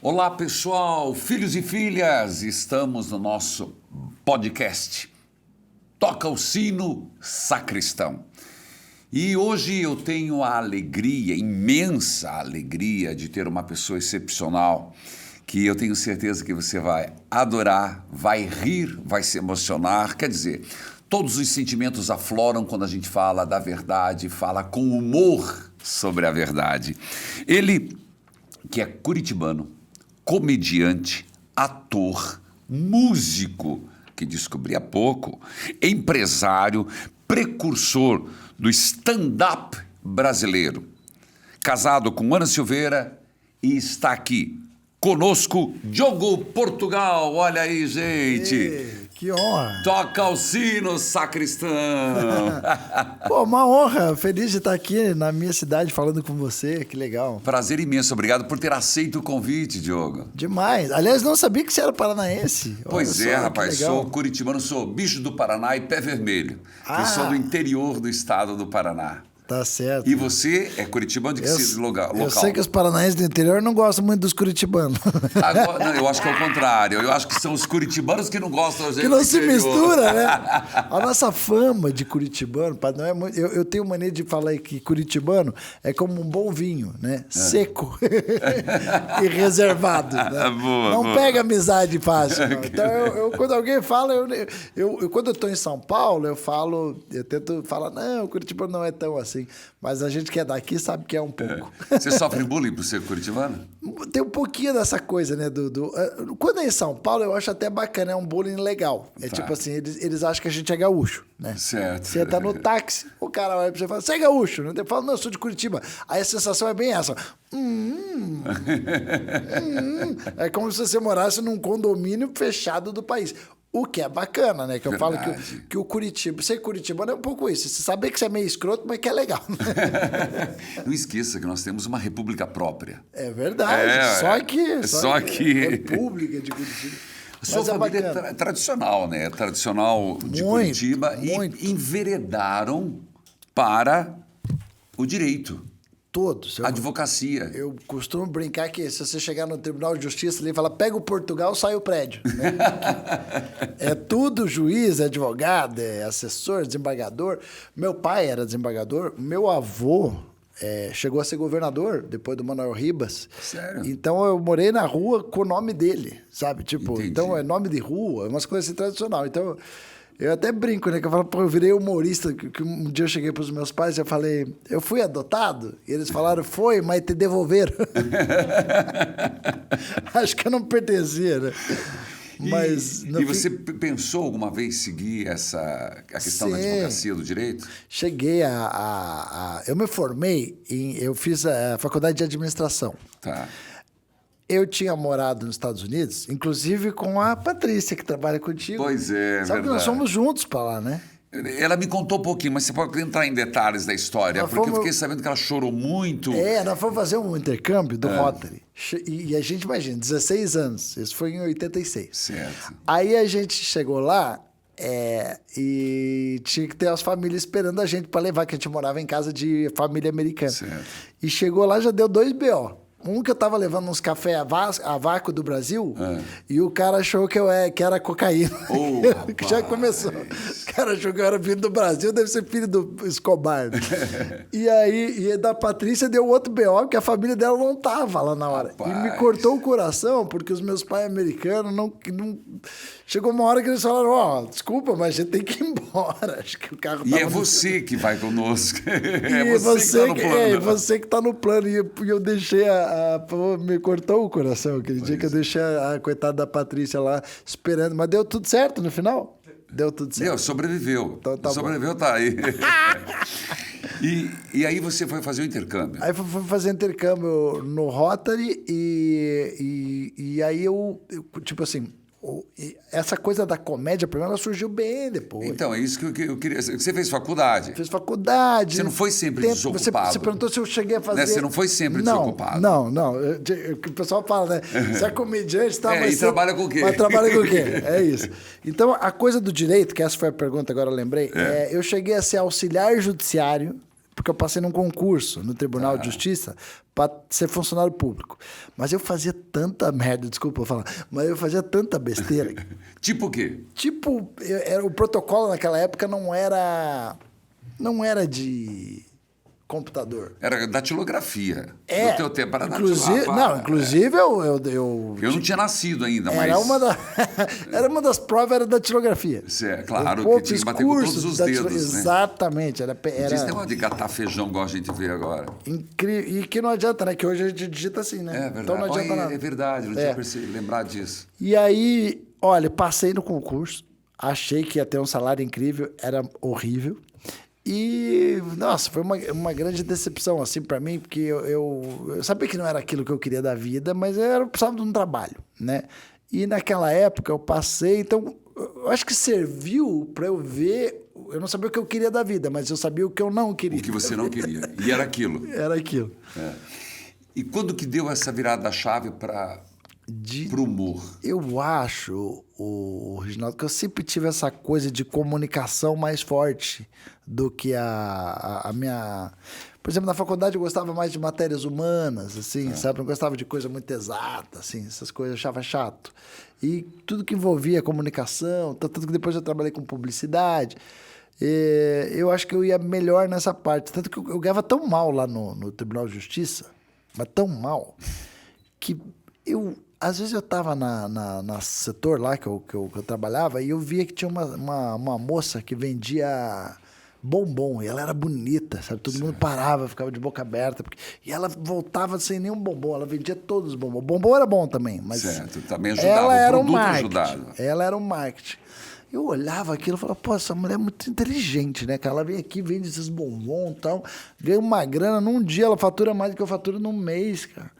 Olá, pessoal, filhos e filhas, estamos no nosso podcast Toca o Sino, Sacristão. E hoje eu tenho a alegria, imensa alegria, de ter uma pessoa excepcional que eu tenho certeza que você vai adorar, vai rir, vai se emocionar. Quer dizer, todos os sentimentos afloram quando a gente fala da verdade, fala com humor sobre a verdade. Ele, que é curitibano, comediante, ator, músico, que descobri há pouco, empresário, precursor do stand-up brasileiro, casado com Ana Silveira e está aqui conosco, Diogo Portugal. Olha aí, gente. Que honra. Toca o sino, sacristão. Pô, uma honra. Feliz de estar aqui na minha cidade falando com você. Que legal. Prazer imenso. Obrigado por ter aceito o convite, Diogo. Demais. Aliás, não sabia que você era paranaense. Pois Olha é, só, rapaz. Sou curitibano, sou bicho do Paraná e pé vermelho. Eu sou do interior do estado do Paraná. Tá certo. E você é curitibano de que local? Eu sei que os paranaenses do interior não gostam muito dos curitibanos. Agora, não, eu acho que é o contrário. Eu acho que são os curitibanos que não gostam da gente. Que não do se interior. mistura, né? A nossa fama de curitibano, não é muito, eu tenho mania de falar que curitibano é como um bom vinho, né? Seco e reservado. Né? Não pega amizade fácil. Não. Então, quando alguém fala, quando eu estou em São Paulo, eu tento falar, não, o curitibano não é tão assim. Mas a gente que é daqui sabe que é um pouco. Você sofre bullying por ser curitibano? Tem um pouquinho dessa coisa, né? Quando é em São Paulo, eu acho até bacana, é um bullying legal. É tipo assim, eles acham que a gente é gaúcho, né? Certo. Você tá no táxi, o cara vai pra você e fala, você é gaúcho? Né? Eu falo, não, eu sou de Curitiba. Aí a sensação é bem essa. É como se você morasse num condomínio fechado do país. O que é bacana, né? Que eu falo que o Curitiba... Ser curitibano é um pouco isso. Você saber que você é meio escroto, mas que é legal. Não esqueça que nós temos uma república própria. É verdade. Só aqui. República de Curitiba. Sua família é tradicional, né? Tradicional de Curitiba. E enveredaram para o direito. Todos. Advocacia. Eu costumo brincar que se você chegar no Tribunal de Justiça ali e falar, pega o Portugal, sai o prédio. Né? É tudo juiz, é advogado, é assessor, desembargador. Meu pai era desembargador, meu avô chegou a ser governador depois do Manuel Ribas. Sério? Então eu morei na rua com o nome dele, sabe? Tipo, Entendi. então é nome de rua, umas coisas assim tradicional. Então eu até brinco, né? Que eu falo, pô, eu virei humorista. Que um dia eu cheguei pros meus pais e eu falei, eu fui adotado? E eles falaram, foi, mas te devolveram. Acho que eu não pertencia, né? Mas e você pensou alguma vez seguir a questão da advocacia do direito? Cheguei eu me formei, eu fiz a faculdade de administração. Tá. Eu tinha morado nos Estados Unidos, inclusive com a Patrícia, que trabalha contigo. Pois é, Sabe que nós fomos juntos para lá, né? Ela me contou um pouquinho, mas você pode entrar em detalhes da história, porque eu fiquei sabendo que ela chorou muito. Nós fomos fazer um intercâmbio do Rotary. E a gente, imagina, 16 anos. Isso foi em 86. Certo. Aí a gente chegou lá e tinha que ter as famílias esperando a gente para levar, que a gente morava em casa de família americana. Certo. E chegou lá, já deu 2 BO. Um que eu tava levando uns café a vácuo do Brasil e o cara achou que era cocaína. Que já começou. O cara achou que eu era filho do Brasil, deve ser filho do Escobar. E aí, da Patrícia deu outro BO, porque a família dela não tava lá na hora. Rapaz. E me cortou o coração, porque os meus pais americanos não... Chegou uma hora que eles falaram, desculpa, mas a gente tem que ir embora. Acho que o carro E é você que vai conosco. É você que tá no plano. Você que tá no plano. E eu deixei me cortou o coração aquele dia que eu deixei a coitada da Patrícia lá esperando. Mas deu tudo certo no final? Deu tudo certo. Sobreviveu. Então, tá sobreviveu, bom. Tá aí. E aí você foi fazer o intercâmbio? Aí fui fazer intercâmbio no Rotary e aí eu, tipo assim... Essa coisa da comédia, pra mim, ela surgiu bem depois. Então, é isso que eu queria... Você fez faculdade? Fiz faculdade. Você não foi sempre desocupado? Você perguntou se eu cheguei a fazer... Né? Você não foi sempre desocupado? Não. O pessoal fala, né? Você é comediante, tá? E trabalha com o quê? Mas trabalha com o quê? É isso. Então, a coisa do direito, que essa foi a pergunta, agora eu lembrei, eu cheguei a ser auxiliar judiciário, porque eu passei num concurso no Tribunal de Justiça para ser funcionário público. Mas eu fazia tanta merda, desculpa eu falar, mas eu fazia tanta besteira. Tipo o quê? Tipo, o protocolo naquela época não era de computador. Era datilografia. É, No teu tempo era inclusive, datilografia. inclusive Eu não tinha nascido ainda, mas... Era uma das provas, era datilografia. Claro, Eu, que tinha que bater com todos os dedos, né? Exatamente. Era Esse negócio de catar feijão, igual a gente vê agora. incrível. E que não adianta, né? Que hoje a gente digita assim, né? É verdade. Então não adianta nada. É verdade, não tinha lembrado disso. E aí, olha, passei no concurso, achei que ia ter um salário incrível, era horrível. E, nossa, foi uma grande decepção, assim, para mim, porque eu sabia que não era aquilo que eu queria da vida, mas eu precisava de um trabalho, né? E naquela época eu passei, então, eu acho que serviu para eu ver, eu não sabia o que eu queria da vida, mas eu sabia o que eu não queria. O que você não queria. E era aquilo. Era aquilo. E quando que deu essa virada da chave para o humor? Eu acho, o Reginaldo, que eu sempre tive essa coisa de comunicação mais forte do que a minha... Por exemplo, na faculdade eu gostava mais de matérias humanas, assim, sabe? Não gostava de coisa muito exata, assim, essas coisas eu achava chato. E tudo que envolvia comunicação, tanto que depois eu trabalhei com publicidade, eu acho que eu ia melhor nessa parte. Tanto que eu ganhava tão mal lá no Tribunal de Justiça, mas tão mal, que às vezes eu estava na setor lá que eu trabalhava e eu via que tinha uma moça que vendia bombom, e ela era bonita, sabe? Todo mundo parava, ficava de boca aberta, e ela voltava sem nenhum bombom, ela vendia todos os bombons. O bombom era bom também, mas também ajudava, ela era o um produto marketing. ajudava. Ela era um marketing. Eu olhava aquilo e falava, pô, essa mulher é muito inteligente, né, cara? Ela vem aqui, vende esses bombons e tal, ganha uma grana, num dia ela fatura mais do que eu faturo num mês, cara.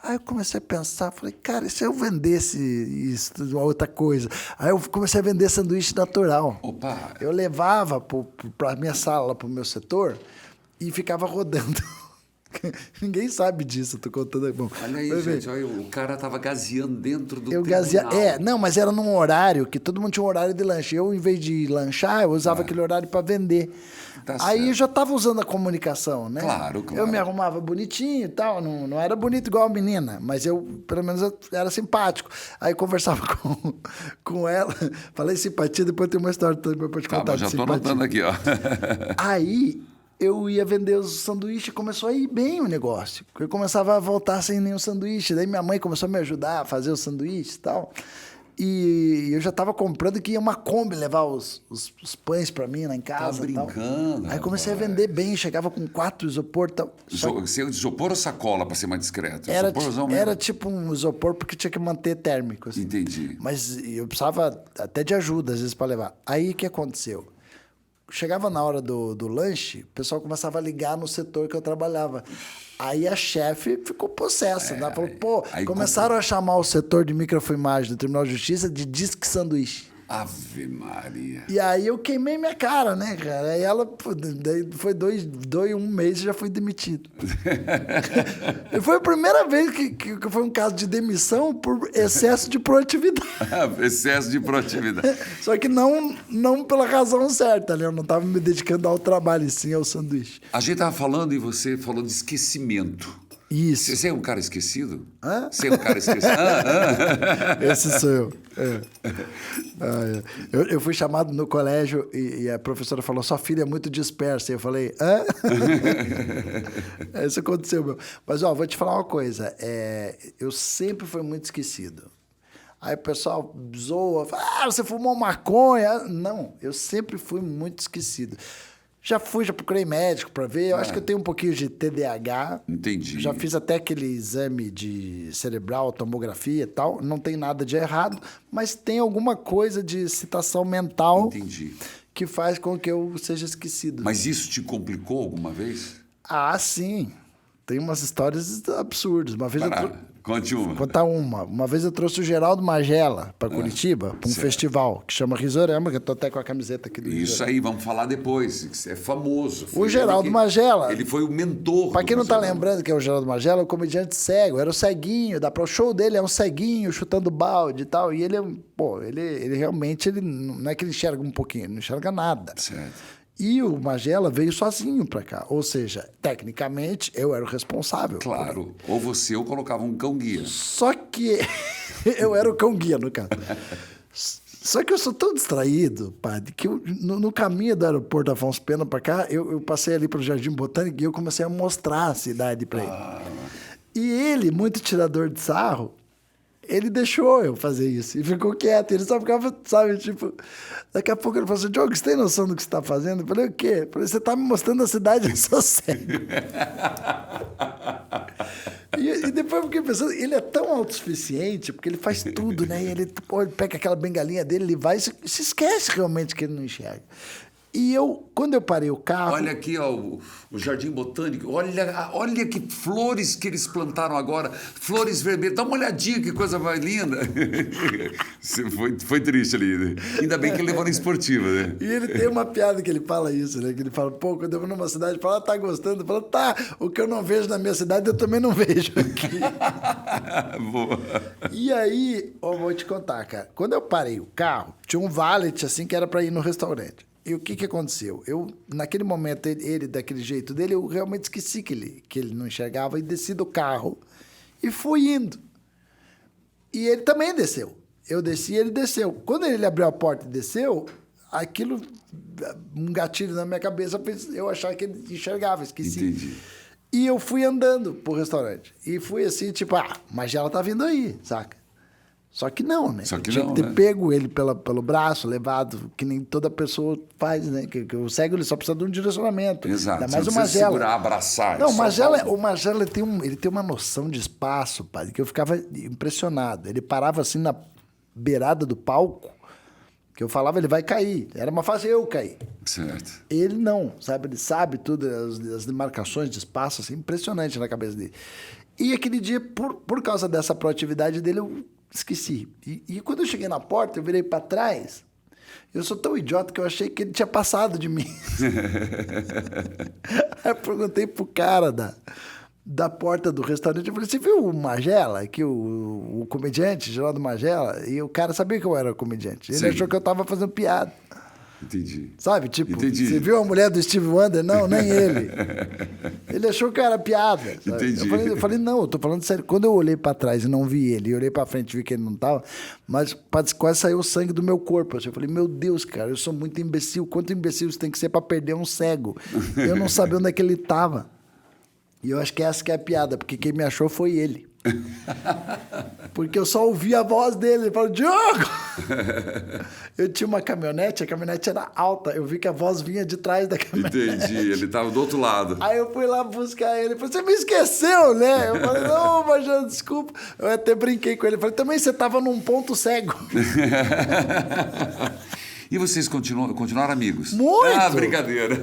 Aí eu comecei a pensar, falei, cara, e se eu vendesse isso, uma outra coisa? Aí eu comecei a vender sanduíche natural. Opa! Eu levava para a minha sala, para o meu setor, e ficava rodando. Ninguém sabe disso, eu tô contando. Bom, olha aí, gente, olha, o cara tava gazeando dentro do tribunal. Não, mas era num horário que todo mundo tinha um horário de lanche. Eu, em vez de lanchar, eu usava aquele horário para vender. Tá aí certo. eu já estava usando a comunicação, né? Claro. Eu me arrumava bonitinho e tal, não era bonito igual a menina, mas pelo menos, era simpático. Aí eu conversava com ela, falei simpatia, depois tem uma história também para te contar. Já estou anotando aqui, ó. Aí eu ia vender os sanduíches, começou a ir bem o negócio. Eu começava a voltar sem nenhum sanduíche. Daí minha mãe começou a me ajudar a fazer os sanduíches e tal. E eu já estava comprando que ia uma Kombi levar os pães para mim lá em casa. Tá brincando. Aí comecei a vender bem, chegava com 4 isopor. Tal. Isopor ou sacola, para ser mais discreto? Era tipo um isopor porque tinha que manter térmico. Assim. Entendi. Mas eu precisava até de ajuda, às vezes, para levar. Aí o que aconteceu? Chegava na hora do lanche, o pessoal começava a ligar no setor que eu trabalhava. Aí a chefe ficou possessa, né? Falou, pô, começaram a chamar o setor de microfilmagem do Tribunal de Justiça de Disque Sanduíche. Ave Maria. E aí eu queimei minha cara, né, cara? Aí ela, daí foi um mês e já fui demitido. E foi a primeira vez que foi um caso de demissão por excesso de proatividade. Excesso de proatividade. Só que não pela razão certa, né? Eu não estava me dedicando ao trabalho, e sim ao sanduíche. A gente estava falando e você falou de esquecimento. Isso. Você é um cara esquecido? Hã? Você é um cara esquecido? Esse sou eu. Eu fui chamado no colégio e a professora falou, sua filha é muito dispersa. E eu falei, hã? Isso aconteceu, meu. Mas, vou te falar uma coisa. Eu sempre fui muito esquecido. Aí o pessoal zoa, fala, você fumou maconha? Não, eu sempre fui muito esquecido. Já procurei médico para ver. Eu acho que eu tenho um pouquinho de TDAH. Entendi. Já fiz até aquele exame de cerebral, tomografia e tal. Não tem nada de errado, mas tem alguma coisa de excitação mental. Entendi. Que faz com que eu seja esquecido. Mas isso te complicou alguma vez? Ah, sim. Tem umas histórias absurdas. Uma vez Conte uma. Vou contar uma. Uma vez eu trouxe o Geraldo Magela para Curitiba, para um festival que chama Risorama, que eu tô até com a camiseta aqui do Isso Risorama. aí, vamos falar depois. É famoso. O Geraldo Magela. Ele foi o mentor. Para quem não tá lembrando que é o Geraldo Magela, é um comediante cego. Era o ceguinho. O show dele é um ceguinho chutando balde e tal. E ele é ele realmente não é que ele enxerga um pouquinho, ele não enxerga nada. Certo. E o Magela veio sozinho para cá. Ou seja, tecnicamente, eu era o responsável. Claro. Ou você ou colocava um cão-guia. Só que eu era o cão-guia, no caso. Só que eu sou tão distraído, padre, que no caminho do aeroporto Afonso Pena para cá, eu passei ali para o Jardim Botânico e eu comecei a mostrar a cidade para ele. E ele, muito tirador de sarro, ele deixou eu fazer isso e ficou quieto. Ele só ficava, sabe, tipo... Daqui a pouco ele falou assim, Diogo, você tem noção do que você está fazendo? Eu falei, o quê? Eu falei, você está me mostrando a cidade, eu sou cego. E depois eu fiquei pensando, ele é tão autossuficiente, porque ele faz tudo, né? E ele pega aquela bengalinha dele, ele vai e se esquece realmente que ele não enxerga. E quando eu parei o carro... Olha aqui, ó, o Jardim Botânico. Olha que flores que eles plantaram agora. Flores vermelhas. Dá uma olhadinha, que coisa mais linda. Foi triste ali, né? Ainda bem que ele levou na esportiva, né? E ele tem uma piada que ele fala isso, né? Que ele fala, pô, quando eu vou numa cidade, fala, tá gostando? Fala, tá, o que eu não vejo na minha cidade, eu também não vejo aqui. Boa. E aí, eu vou te contar, cara. Quando eu parei o carro, tinha um valet, assim, que era para ir no restaurante. E o que aconteceu? Naquele momento, ele daquele jeito dele, eu realmente esqueci que ele não enxergava e desci do carro e fui indo. E ele também desceu. Eu desci e ele desceu. Quando ele abriu a porta e desceu, aquilo, um gatilho na minha cabeça, fez eu achar que ele enxergava, esqueci. Entendi. E eu fui andando pro restaurante. E fui assim, tipo, mas ela tá vindo aí, saca? Só que não, né? Só que tinha não, que ter né? pego ele pelo braço, levado, que nem toda pessoa faz, né? Que o cego ele só precisa de um direcionamento. Exato. Ainda mais Você o não precisa Magela. segurar, abraçar. Não, é só o Magela ele tem uma noção de espaço, padre, que eu ficava impressionado. Ele parava assim na beirada do palco, que eu falava, ele vai cair. Era uma fase eu cair. Certo. Ele não, sabe? Ele sabe tudo, as demarcações de espaço, assim, impressionante na cabeça dele. E aquele dia, por causa dessa proatividade dele, eu esqueci. E quando eu cheguei na porta, eu virei para trás. Eu sou tão idiota que eu achei que ele tinha passado de mim. Aí eu perguntei pro cara da porta do restaurante, eu falei, você viu o Magela, aqui, o comediante, Geraldo Magela? E o cara sabia que eu era comediante. Ele Sim. achou que eu tava fazendo piada. Entendi. Sabe, tipo, Entendi. você viu a mulher do Steve Wonder? Não, nem ele. Ele achou que era piada. Sabe? Entendi. Eu falei, não, eu tô falando sério. Quando eu olhei pra trás e não vi ele, e olhei pra frente e vi que ele não tava, mas quase saiu o sangue do meu corpo. Eu falei, meu Deus, cara, eu sou muito imbecil. Quanto imbecil você tem que ser pra perder um cego? Eu não sabia onde é que ele tava. E eu acho que essa que é a piada, porque quem me achou foi ele. Porque eu só ouvi a voz dele. Ele falou, Diogo! Eu tinha uma caminhonete, a caminhonete era alta. Eu vi que a voz vinha de trás da caminhonete. Entendi, ele estava do outro lado. Aí eu fui lá buscar ele. Ele falou, você me esqueceu, né? Eu falei, não, Major, desculpa. Eu até brinquei com ele. Eu falei, também você estava num ponto cego. E vocês continuaram amigos? Muito! Ah, brincadeira.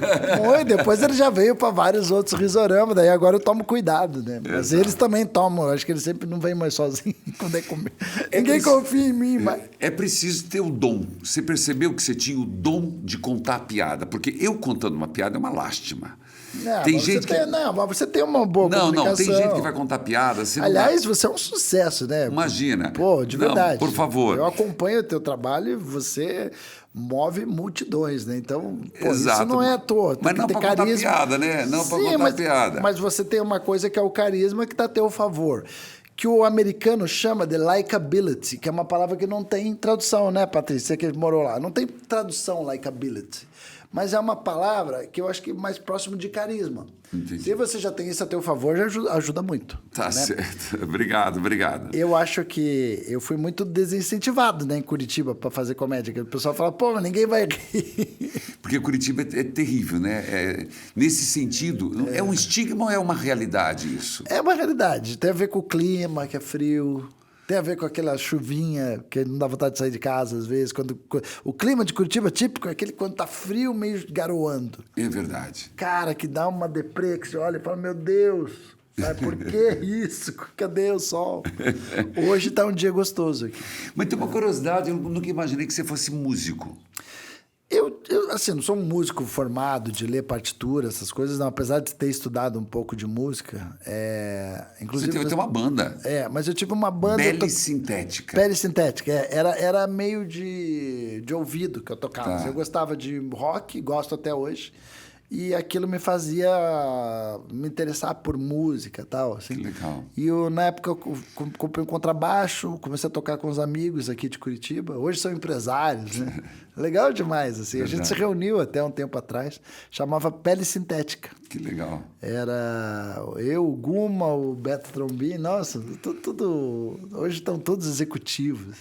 Muito. Depois ele já veio para vários outros risoramas, daí agora eu tomo cuidado, né? Mas eles também tomam, acho que eles sempre não vêm mais sozinhos quando é comer. Ninguém confia em mim, mas... É preciso ter o dom. Você percebeu que você tinha o dom de contar a piada? Porque eu contando uma piada é uma lástima. Não, tem mas gente você não, mas você tem uma boa comunicação. Não, tem gente que vai contar piada. Você Aliás, você é um sucesso, né? Imagina. Pô, de verdade. Por favor. Eu acompanho o teu trabalho e você move multidões, né? Então, pô, Exato. Isso não é à toa. Tem mas que não ter para contar carisma. piada, né? Não para contar piada. Mas você tem uma coisa que é o carisma que está a teu favor. Que o americano chama de likability, que é uma palavra que não tem tradução, né, Patrícia? Você que morou lá. Não tem tradução, likability. Mas é uma palavra que eu acho que é mais próximo de carisma. Entendi. Se você já tem isso a teu favor, já ajuda muito. Tá, né? certo. Obrigado. Eu acho que eu fui muito desincentivado, né, em Curitiba para fazer comédia. Que o pessoal fala, pô, mas ninguém vai rir. Porque Curitiba é terrível, né? Nesse sentido, é um estigma ou é uma realidade isso? É uma realidade. Tem a ver com o clima, que é frio. Tem a ver com aquela chuvinha que não dá vontade de sair de casa, às vezes. O clima de Curitiba típico é aquele quando tá frio, meio garoando. É verdade. Cara, que dá uma deprê, que você olha e fala, meu Deus, sabe, por que isso? Cadê o sol? Hoje tá um dia gostoso aqui. Mas tem uma curiosidade, eu nunca imaginei que você fosse músico. Assim, não sou um músico formado de ler partitura, essas coisas, não, apesar de ter estudado um pouco de música. Inclusive, Você tem uma banda. Mas eu tive uma banda... Pelissintética. Pelissintética, era meio de ouvido que eu tocava. Tá. Eu gostava de rock, gosto até hoje, e aquilo me fazia me interessar por música e tal, assim. Que legal. E na época eu comprei um contrabaixo, comecei a tocar com os amigos aqui de Curitiba. Hoje são empresários, né? Legal demais, assim. A gente se reuniu até um tempo atrás, chamava Pelissintética. Que legal. Era eu, o Guma, o Beto Trombini, nossa, tudo... Hoje estão todos executivos.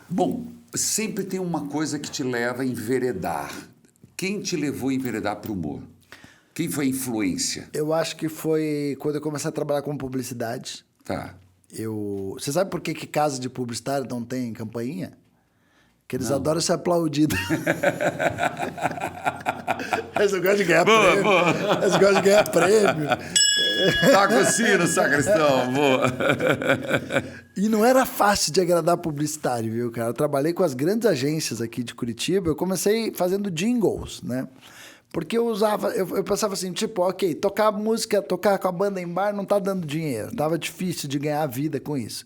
Bom, sempre tem uma coisa que te leva a enveredar. Quem te levou a enveredar para o humor? Quem foi a influência? Eu acho que foi quando eu comecei a trabalhar com publicidade. Tá. Você sabe por que casa de publicitário não tem campainha? Porque eles adoram ser aplaudidos. Eles não gostam de ganhar prêmio. Eles gostam de ganhar prêmio. Toca o sino, sacristão. Boa. E não era fácil de agradar publicitário, viu, cara? Eu trabalhei com as grandes agências aqui de Curitiba. Eu comecei fazendo jingles, né? Porque eu pensava assim, tipo, ok, tocar música, tocar com a banda em bar não tá dando dinheiro. Tava difícil de ganhar vida com isso.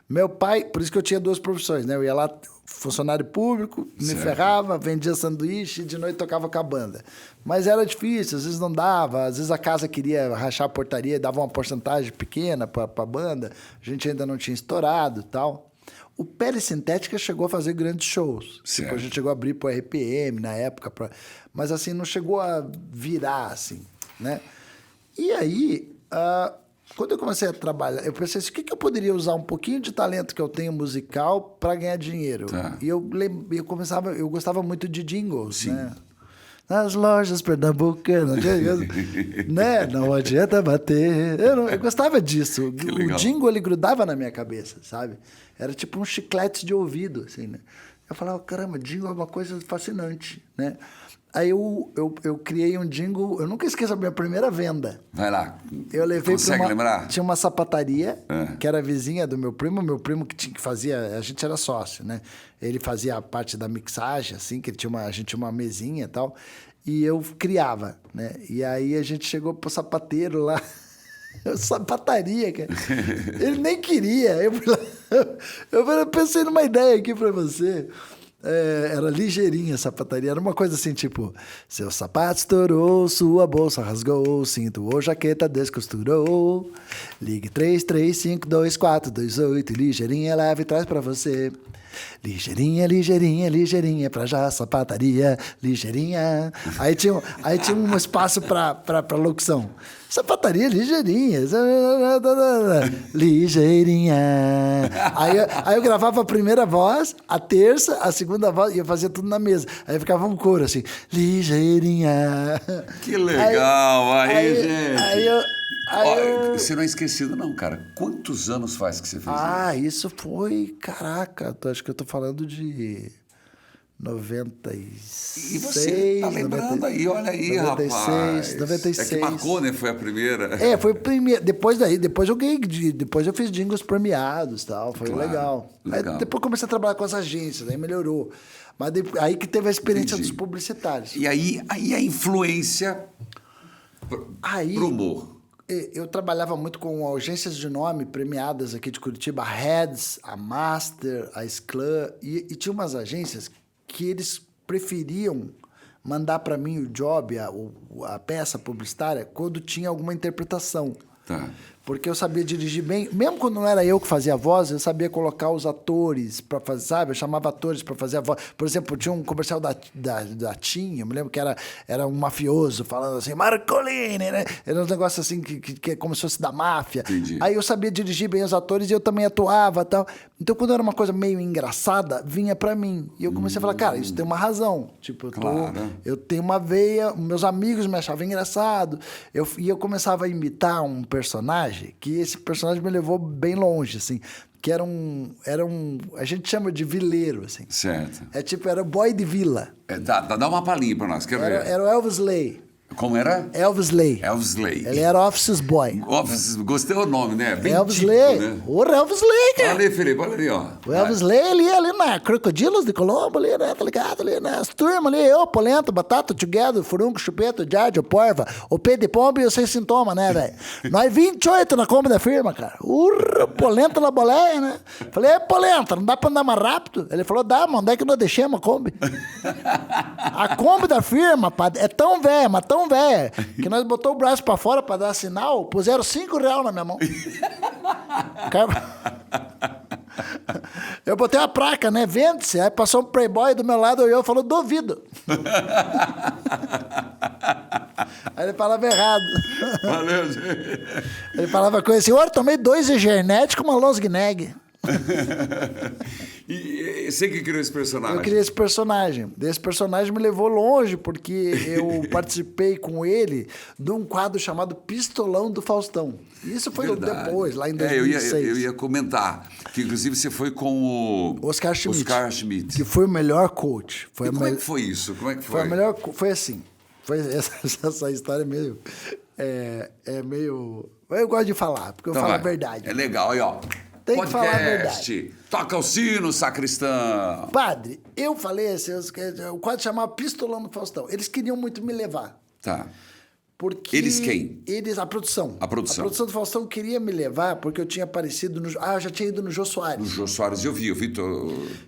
Meu pai, por isso que eu tinha 2 profissões, né? Eu ia lá, funcionário público, me ferrava, vendia sanduíche e de noite tocava com a banda. Mas era difícil, às vezes não dava, às vezes a casa queria rachar a portaria e dava uma porcentagem pequena para a banda, a gente ainda não tinha estourado e tal. O Pelissintética chegou a fazer grandes shows. Tipo, a gente chegou a abrir para o RPM na época, mas assim, não chegou a virar assim, né? E aí, quando eu comecei a trabalhar, eu pensei assim, o que eu poderia usar um pouquinho de talento que eu tenho musical para ganhar dinheiro? Tá. E eu gostava muito de jingles, sim, né? Nas lojas pernambucanas, né? Não adianta bater. Eu gostava disso. O jingle, ele grudava na minha cabeça, sabe? Era tipo um chiclete de ouvido, assim, né? Eu falava, caramba, jingle é uma coisa fascinante, né? Aí eu criei um jingle, eu nunca esqueço a minha primeira venda. Vai lá. Eu levei Consegue lembrar? Tinha uma sapataria, que era vizinha do meu primo que fazia, a gente era sócio, né? Ele fazia a parte da mixagem, assim, que a gente tinha uma mesinha e tal, e eu criava, né? E aí a gente chegou pro sapateiro lá, sapataria, cara. Ele nem queria. Eu pensei numa ideia aqui pra você. Era ligeirinha a sapataria. Era uma coisa assim, tipo... Seu sapato estourou, sua bolsa rasgou, cinto ou jaqueta descosturou. Ligue 33522428, ligeirinha leva e traz pra você. Ligeirinha, ligeirinha, ligeirinha, pra já sapataria, ligeirinha. Aí tinha um espaço pra locução. Sapataria, ligeirinha. Ligeirinha. Aí eu gravava a primeira voz, a terça, a segunda voz, e eu fazia tudo na mesa. Aí ficava um coro assim, ligeirinha. Que legal, aí gente. Você não é esquecido não, cara. Quantos anos faz que você fez isso? Isso foi, caraca, acho que eu tô falando de 96. E você tá lembrando aí, olha aí, 96, rapaz. 96. É que marcou, né? Foi a primeira. Foi a primeira. Depois eu ganhei, depois eu fiz jingles premiados e tal, foi legal. Aí depois comecei a trabalhar com as agências, aí melhorou. Mas aí que teve a experiência dos publicitários. E aí a influência pro humor. Eu trabalhava muito com agências de nome premiadas aqui de Curitiba, a Heads, a Master, a Sclan, e tinha umas agências que eles preferiam mandar para mim o job, a peça publicitária, quando tinha alguma interpretação. Tá. Porque eu sabia dirigir bem, mesmo quando não era eu que fazia a voz, eu sabia colocar os atores para fazer, sabe? Eu chamava atores para fazer a voz. Por exemplo, tinha um comercial da TIM, eu me lembro que era um mafioso falando assim, Marcolini, né? Era um negócio assim que é como se fosse da máfia. Entendi. Aí eu sabia dirigir bem os atores e eu também atuava e tal. Então, quando era uma coisa meio engraçada, vinha para mim. E eu comecei a falar, cara, isso tem uma razão. Tipo, eu tenho uma veia, meus amigos me achavam engraçado. E eu começava a imitar um personagem, que esse personagem me levou bem longe, assim, que era um a gente chama de vileiro, assim. Certo. Era boy de vila. Dá uma palhinha pra nós, quero ver. Era o Elvis Lay. Como era? Elvis Lay. Elvis Lay. Ele era office boy. Office, gostei do nome, né? Bem Elvis típico, Lay. né? O Elvis Lay, cara. Olha ali, Felipe, olha ali, ó. O Elvis Lay, ele ia ali na Crocodilos de Colombo, ali, né? Tá ligado? Ali, né? As turmas ali, eu, Polenta, Batata, Together, Furunco, Chupeta, Jardim, o Porva, o P de Pombo e o Sem Sintoma, né, velho? Nós 28 na Kombi da firma, cara. Polenta na boleia, né? Falei, Polenta, não dá pra andar mais rápido? Ele falou, dá, mano, onde é que nós deixamos a Kombi? A Kombi da firma, pá, é tão velha, mas tão velha, que nós botou o braço pra fora pra dar sinal, puseram R$5 na minha mão. Eu botei a placa, né? Vende-se. Aí passou um playboy do meu lado, olhou e falou, duvido. Aí ele falava errado. Valeu, gente. Ele falava coisa assim, olha, tomei 2 Egernete com uma Lonsgneg. E você que criou esse personagem? Eu criei esse personagem. Esse personagem me levou longe, porque eu participei com ele de um quadro chamado Pistolão do Faustão. Isso foi depois, lá em 2006. Eu ia comentar, que inclusive você foi com o Oscar Schmidt. Que foi o melhor coach. Como é que foi isso? Como é que foi? Foi a melhor... Foi assim. Essa história meio... É meio... Eu gosto de falar, porque eu falo a verdade. É legal, aí, ó. Tem que falar a verdade. Toca o sino, sacristão. Padre, eu falei assim, o quadro chamava Pistolão do Faustão. Eles queriam muito me levar. Tá. Porque eles quem? A produção. A produção. A produção do Faustão queria me levar porque eu tinha aparecido no... eu já tinha ido no Jô Soares. No Jô Soares, eu vi.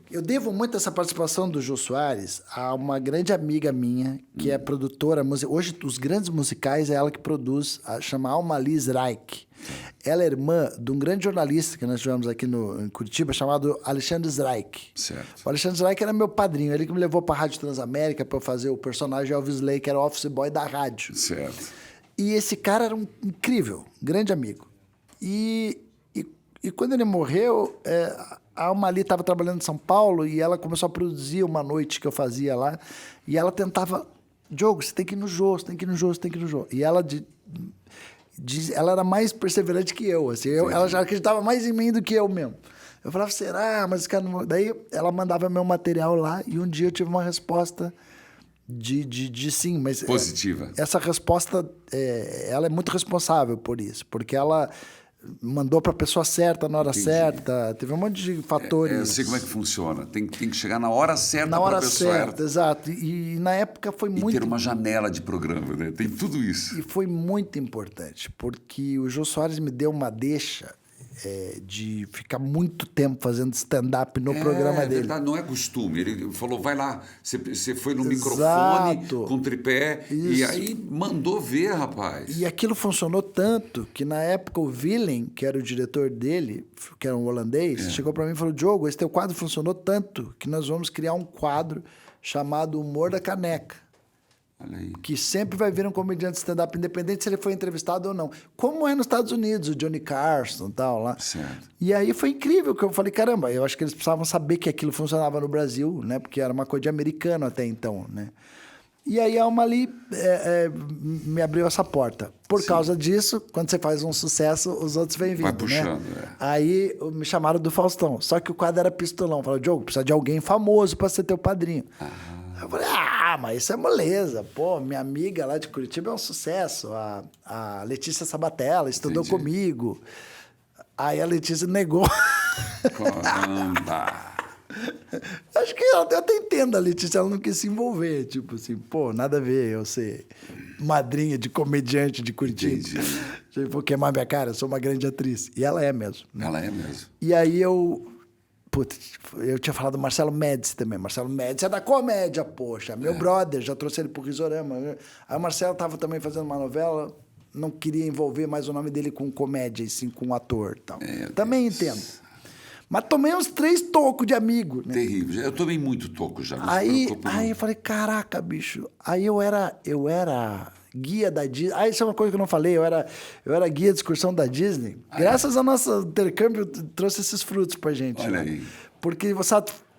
Eu devo muito essa participação do Jô Soares a uma grande amiga minha, que é produtora musical. Hoje, os grandes musicais é ela que produz, chama Alma Liz Reich. Ela é irmã de um grande jornalista que nós tivemos aqui em Curitiba, chamado Alexandre Zreik. Certo. O Alexandre Zreik era meu padrinho, ele que me levou para a Rádio Transamérica para eu fazer o personagem Elvis Lay, que era o office boy da rádio. Certo. E esse cara era um incrível, grande amigo. E quando ele morreu, a Almali estava trabalhando em São Paulo e ela começou a produzir uma noite que eu fazia lá. E ela tentava, Diogo, você tem que ir no Jô, você tem que ir no Jô, você tem que ir no Jô. E ela... ela era mais perseverante que eu, assim, ela já acreditava mais em mim do que eu mesmo. Eu falava, será? Mas esse cara não... Daí ela mandava meu material lá e um dia eu tive uma resposta de sim, mas... Positiva. Essa resposta, ela é muito responsável por isso, porque ela mandou para a pessoa certa, na hora certa, teve um monte de fatores. Eu sei como é que funciona, tem que chegar na hora certa para a pessoa certa. Exato. E na época foi muito... E ter uma janela de programa, né? Tem tudo isso. E foi muito importante, porque o Jô Soares me deu uma deixa de ficar muito tempo fazendo stand-up no programa dele. Verdade, não é costume. Ele falou, vai lá, você foi no Exato. microfone, com tripé, Isso. e aí mandou ver, rapaz. E aquilo funcionou tanto que na época o Willem, que era o diretor dele, que era um holandês, chegou para mim e falou, Diogo, esse teu quadro funcionou tanto que nós vamos criar um quadro chamado Humor da Caneca. Olha aí. Que sempre vai vir um comediante stand-up, independente se ele foi entrevistado ou não. Como é nos Estados Unidos, o Johnny Carson e tal lá. Certo. E aí foi incrível, que eu falei, caramba, eu acho que eles precisavam saber que aquilo funcionava no Brasil, né? Porque era uma coisa de americano até então, né? E aí a Almali me abriu essa porta. Por causa disso, quando você faz um sucesso, os outros vêm vindo, vai puxando, né? Aí me chamaram do Faustão. Só que o quadro era pistolão. Falaram, Diogo, precisa de alguém famoso para ser teu padrinho. Eu falei, mas isso é moleza. Pô, minha amiga lá de Curitiba é um sucesso. A Letícia Sabatella estudou comigo. Aí a Letícia negou. Caramba! Acho que eu até entendo a Letícia, ela não quis se envolver. Tipo assim, pô, nada a ver eu ser madrinha de comediante de Curitiba. Entendi. Tipo, queimar minha cara, eu sou uma grande atriz. E ela é mesmo. Né? Ela é mesmo. E aí eu tinha falado do Marcelo Médici também. Marcelo Médici é da comédia, poxa. Meu brother, já trouxe ele pro Risorama. Aí o Marcelo tava também fazendo uma novela, não queria envolver mais o nome dele com comédia, e sim com ator e tal. Também entendo. Mas tomei uns 3 tocos de amigo, né? Terrível. Eu tomei muito toco já. Aí eu falei, caraca, bicho. Aí eu era guia da Disney. Ah, isso é uma coisa que eu não falei. Eu era guia de excursão da Disney. Graças ao nosso intercâmbio, trouxe esses frutos pra gente. Olha né? aí. Porque o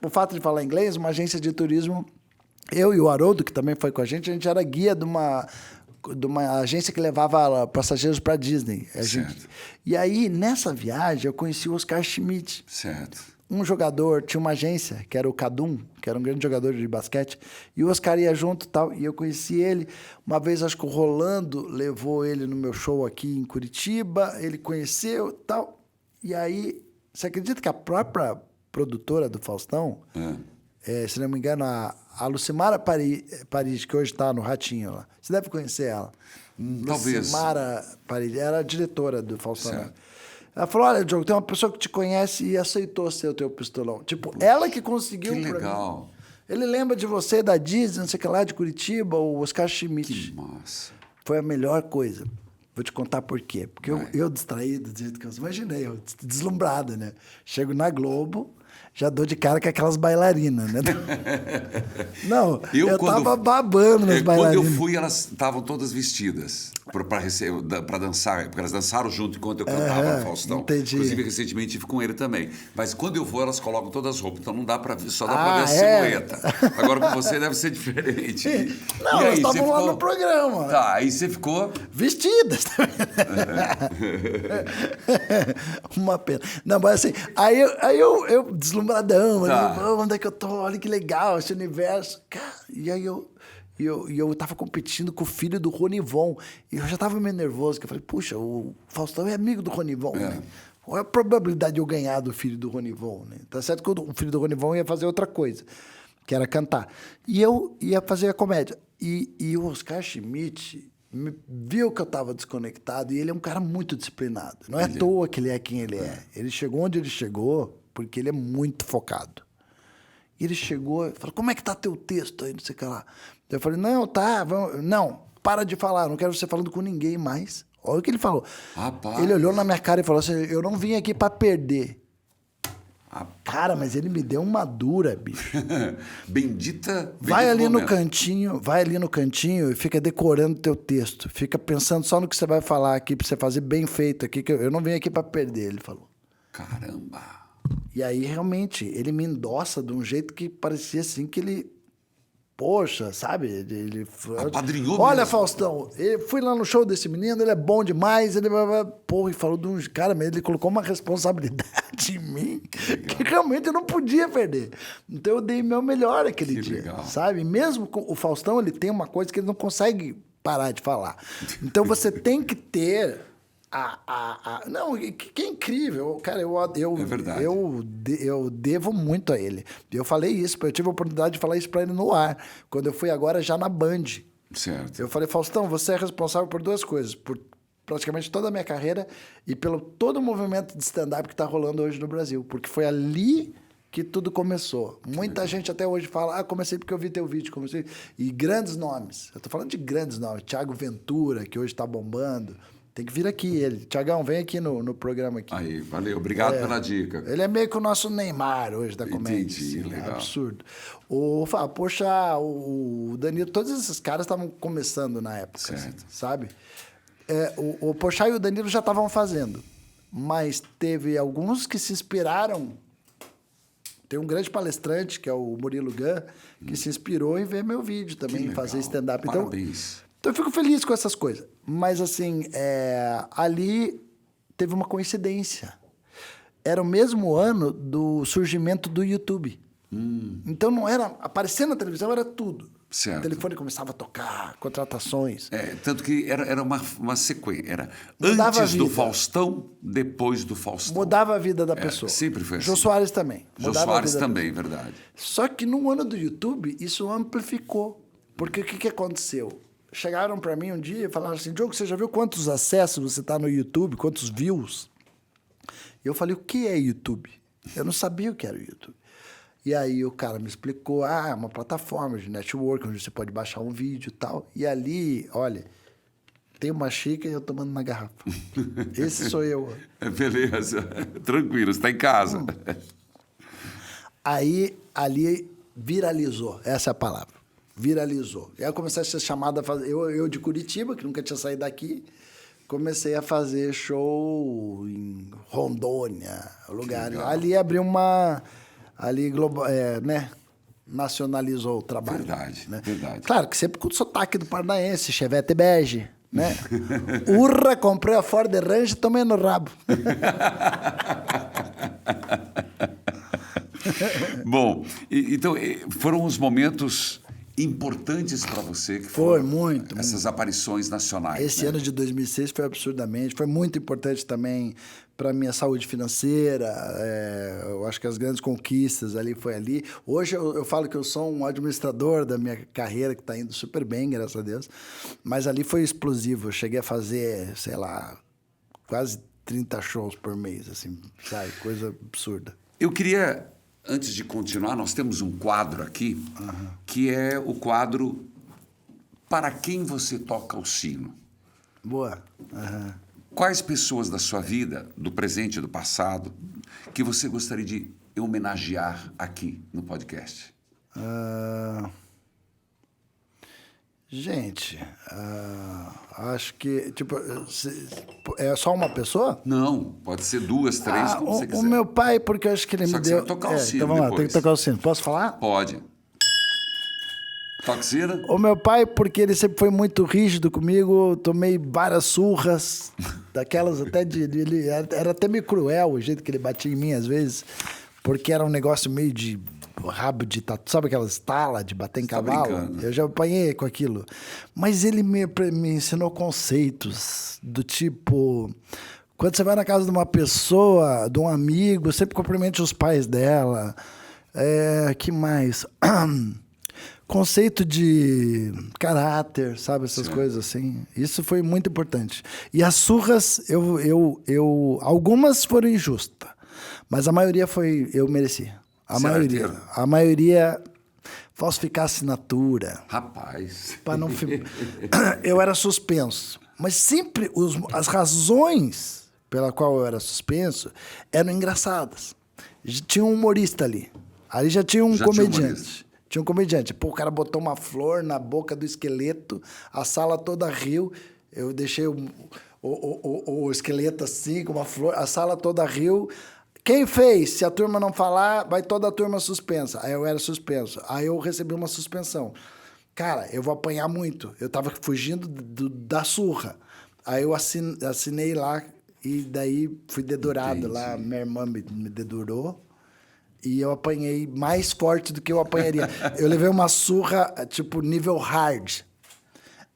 fato de falar inglês, uma agência de turismo, eu e o Haroldo, que também foi com a gente era guia de uma agência que levava passageiros para Disney. E aí, nessa viagem, eu conheci o Oscar Schmidt. Certo. um jogador, tinha uma agência, que era o Cadum, que era um grande jogador de basquete, e o Oscar ia junto e tal, e eu conheci ele. Uma vez, acho que o Rolando levou ele no meu show aqui em Curitiba, ele conheceu e tal. E aí, você acredita que a própria produtora do Faustão, se não me engano, a Lucimara Paris, que hoje está no Ratinho lá, você deve conhecer ela. Talvez. Lucimara Paris, era a diretora do Faustão. Certo. Ela falou, olha, Diogo, tem uma pessoa que te conhece e aceitou ser o teu pistolão. Tipo, ela que conseguiu Que pra legal. mim. Ele lembra de você, da Disney, não sei o que lá, de Curitiba, o Oscar Que Schmidt. massa. Foi a melhor coisa. Vou te contar por quê. Porque eu distraído, do jeito que eu imaginei, eu deslumbrado, né? Chego na Globo, já dou de cara com aquelas bailarinas, né? Não, eu tava babando nas bailarinas. Quando eu fui, elas estavam todas vestidas para dançar, porque elas dançaram junto enquanto eu cantava no Faustão. Entendi. Inclusive, recentemente estive com ele também. Mas quando eu vou, elas colocam todas as roupas, então não dá para ver, só dá para ver a silhueta. Agora com você deve ser diferente. Não, elas estavam lá no programa. Tá, aí você ficou... Vestidas também. Uma pena. Não, mas assim, aí eu deslumbradão, onde é que eu tô? Olha que legal esse universo. Cara, e aí eu tava competindo com o filho do Ronivon. E eu já tava meio nervoso, que eu falei, puxa, o Faustão é amigo do Ronivon, né? Qual é a probabilidade de eu ganhar do filho do Ronivon, né? Tá certo que o filho do Ronivon ia fazer outra coisa, que era cantar. E eu ia fazer a comédia. E o Oscar Schmidt viu que eu estava desconectado, e ele é um cara muito disciplinado. Não é à toa que ele é quem ele é. Ele chegou onde ele chegou porque ele é muito focado. E ele chegou e falou, como é que tá teu texto aí, não sei o que lá. Eu falei, não, tá, não, para de falar, não quero você falando com ninguém mais. Olha o que ele falou. Rapaz. Ele olhou na minha cara e falou assim, eu não vim aqui para perder. Cara, mas ele me deu uma dura, bicho. Bendita. Vai ali momento. no cantinho e fica decorando teu texto. Fica pensando só no que você vai falar aqui pra você fazer bem feito aqui, que eu não venho aqui para perder, ele falou. Caramba. E aí, realmente, ele me endossa de um jeito que parecia assim que ele... Poxa, sabe? Ele apadrinhou olha, mesmo. Faustão, eu fui lá no show desse menino, ele é bom demais, ele... Porra, e falou de um... Cara, mas ele colocou uma responsabilidade em mim que realmente eu não podia perder. Então eu dei meu melhor aquele dia, legal. sabe? Mesmo com o Faustão, ele tem uma coisa que ele não consegue parar de falar. Então você tem que ter... Não, que é incrível, cara, É verdade. eu devo muito a ele. Eu falei isso, eu tive a oportunidade de falar isso para ele no ar, quando eu fui agora já na Band. Certo. Eu falei, Faustão, você é responsável por duas coisas, por praticamente toda a minha carreira e pelo todo o movimento de stand-up que está rolando hoje no Brasil, porque foi ali que tudo começou. Muita gente até hoje fala, comecei porque eu vi teu vídeo, comecei... E grandes nomes, eu tô falando de grandes nomes, Thiago Ventura, que hoje está bombando... Tem que vir aqui ele. Tiagão, vem aqui no programa aqui. Aí, valeu. Obrigado pela dica. Ele é meio que o nosso Neymar hoje da comédia. Entendi, assim, legal. Absurdo. Poxa, o Danilo, todos esses caras estavam começando na época, assim, sabe? O Pochá e o Danilo já estavam fazendo, mas teve alguns que se inspiraram. Tem um grande palestrante, que é o Murilo Gun, que se inspirou em ver meu vídeo também, em fazer stand-up. Parabéns. Então, eu fico feliz com essas coisas. Mas, assim, ali teve uma coincidência. Era o mesmo ano do surgimento do YouTube. Então, não era... Aparecer na televisão era tudo. Certo. O telefone começava a tocar, contratações. Tanto que era uma sequência. Era Mudava antes a do vida. Faustão, depois do Faustão. Mudava a vida da pessoa. Sempre foi assim. Jô Soares também. Jô Mudava a Soares vida da também, verdade. Só que no ano do YouTube, isso amplificou. Porque o que aconteceu? Chegaram para mim um dia e falaram assim, Diogo, você já viu quantos acessos você tá no YouTube? Quantos views? E eu falei, o que é YouTube? Eu não sabia o que era o YouTube. E aí o cara me explicou, é uma plataforma de network, onde você pode baixar um vídeo e tal. E ali, olha, tem uma xícara e eu tomando na garrafa. Esse sou eu. Beleza. Tranquilo, você está em casa. Aí, ali, viralizou. Essa é a palavra. Viralizou. E aí eu comecei a ser chamado a fazer... Eu de Curitiba, que nunca tinha saído daqui, comecei a fazer show em Rondônia, lugares. Ali abriu uma... Ali, né? Nacionalizou o trabalho. Verdade, né? verdade. Claro que sempre com o sotaque do paranaense, Chevette bege, né? Urra, comprei a Ford Ranger e tomei no rabo. Bom, então foram os momentos importantes para você que Foi foram muito. essas aparições nacionais. Esse né? ano de 2006 foi absurdamente, foi muito importante também para minha saúde financeira. Eu acho que as grandes conquistas ali foi ali. Hoje eu falo que eu sou um administrador da minha carreira que está indo super bem, graças a Deus. Mas ali foi explosivo. Eu cheguei a fazer, sei lá, quase 30 shows por mês, assim, sabe? Coisa absurda. Eu queria, antes de continuar, nós temos um quadro aqui, que é o quadro Para Quem Você Toca o Sino. Boa. Uhum. Quais pessoas da sua vida, do presente e do passado, que você gostaria de homenagear aqui no podcast? Gente, acho que, tipo, é só uma pessoa? Não, pode ser 2, 3, como você quiser. O meu pai, porque eu acho que ele Só me que deu... você vai tocar o sino então vamos lá, depois. tem que tocar o sino. Posso falar? Pode. Toxina? O meu pai, porque ele sempre foi muito rígido comigo, eu tomei várias surras, daquelas até de... Ele era até meio cruel o jeito que ele batia em mim às vezes, porque era um negócio meio de rabo de tatu, sabe aquelas talas de bater em cavalo? Brincando. Eu já apanhei com aquilo. Mas ele me ensinou conceitos do tipo... Quando você vai na casa de uma pessoa, de um amigo, sempre cumprimente os pais dela. Que mais? Conceito de caráter, sabe? Essas coisas assim. Isso foi muito importante. E as surras, algumas foram injustas, mas a maioria eu mereci. A maioria falsificar assinatura. Rapaz. Para não eu era suspenso. Mas sempre as razões pela qual eu era suspenso eram engraçadas. Tinha um humorista ali. Ali já tinha um comediante. Tinha um comediante. Pô, o cara botou uma flor na boca do esqueleto, a sala toda riu. Eu deixei o esqueleto assim, com uma flor, a sala toda riu. Quem fez? Se a turma não falar, vai toda a turma suspensa. Aí eu era suspenso. Aí eu recebi uma suspensão. Cara, eu vou apanhar muito. Eu tava fugindo da surra. Aí eu assinei lá e daí fui dedurado. Entendi. Lá. Minha irmã me dedurou e eu apanhei mais forte do que eu apanharia. Eu levei uma surra, tipo, nível hard.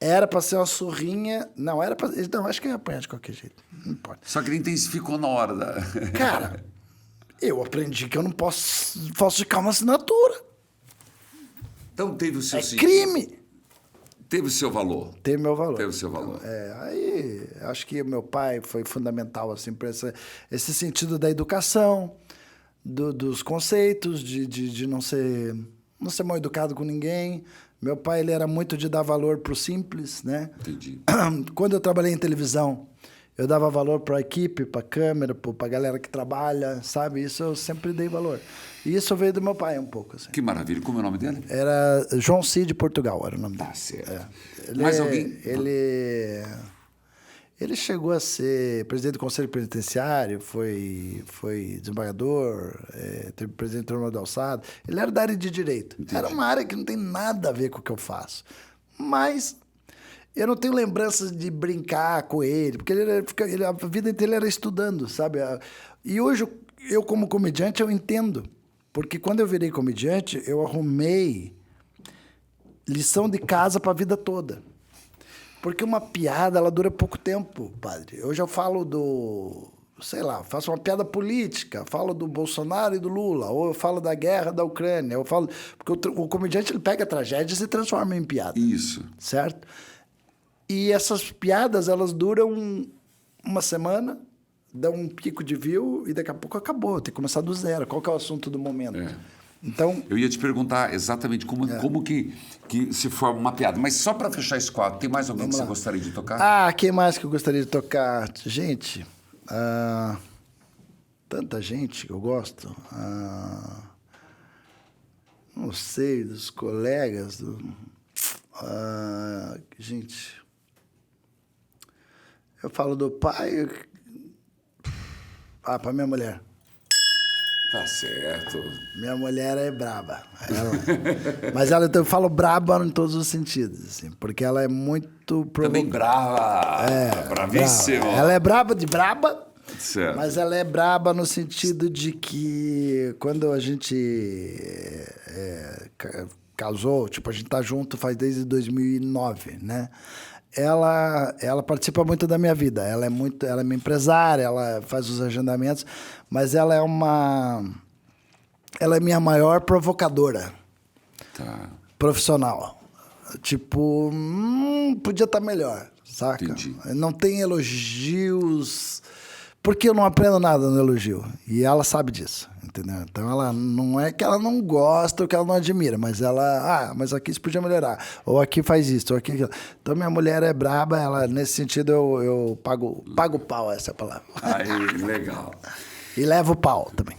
Era pra ser uma surrinha... Não, era pra... Não, acho que eu ia apanhar de qualquer jeito. Não importa. Só que ele intensificou na hora da... Cara, eu aprendi que eu não posso falsificar uma assinatura. Então teve o seu É crime. Teve o seu valor. Teve meu valor. Teve o seu valor. Aí acho que meu pai foi fundamental assim para esse sentido da educação, dos conceitos, de não ser mal educado com ninguém. Meu pai ele era muito de dar valor pro simples, né? Entendi. Quando eu trabalhei em televisão, eu dava valor para a equipe, para a câmera, para a galera que trabalha, sabe? Isso eu sempre dei valor. E isso veio do meu pai um pouco. Assim. Que maravilha. Como é o nome dele? Era João Cid de Portugal, era o nome dele. Tá certo. Mais alguém? Ele chegou a ser presidente do Conselho Penitenciário, foi desembargador, teve presidente do Tribunal da Alçada. Ele era da área de direito. Entendi. Era uma área que não tem nada a ver com o que eu faço. Mas eu não tenho lembranças de brincar com ele, porque a vida dele era estudando, sabe? E hoje, eu como comediante, eu entendo. Porque quando eu virei comediante, eu arrumei lição de casa para a vida toda. Porque uma piada, ela dura pouco tempo, padre. Hoje eu falo faço uma piada política, falo do Bolsonaro e do Lula, ou eu falo da guerra da Ucrânia, porque o comediante ele pega a tragédia e se transforma em piada. Isso. Certo? E essas piadas, elas duram uma semana, dão um pico de view e daqui a pouco acabou. Tem que começar do zero. Qual que é o assunto do momento? Então, eu ia te perguntar exatamente como que se forma uma piada. Mas só para fechar esse quadro, tem mais alguém que você gostaria de tocar? Quem mais que eu gostaria de tocar? Gente, tanta gente que eu gosto. Não sei, dos colegas. Gente, eu falo do pai... para minha mulher. Tá certo. Minha mulher é braba. Mas eu falo braba em todos os sentidos, assim, porque ela é muito Também brava. Bravíssima. Ela é braba de braba, Certo. Mas ela é braba no sentido de que quando a gente casou, tipo, a gente tá junto faz desde 2009, né? Ela participa muito da minha vida. Ela é minha empresária, ela faz os agendamentos, mas ela é minha maior provocadora. Tá. Profissional. Tipo, podia estar melhor, saca? Entendi. Não tem elogios, porque eu não aprendo nada no elogio. E ela sabe disso, entendeu? Então, ela não é que ela não gosta ou que ela não admira, mas mas aqui isso podia melhorar. Ou aqui faz isso, ou aqui aquilo. Então, minha mulher é braba, ela, nesse sentido, eu pago pau, essa é a palavra. Aí, legal. E levo pau também.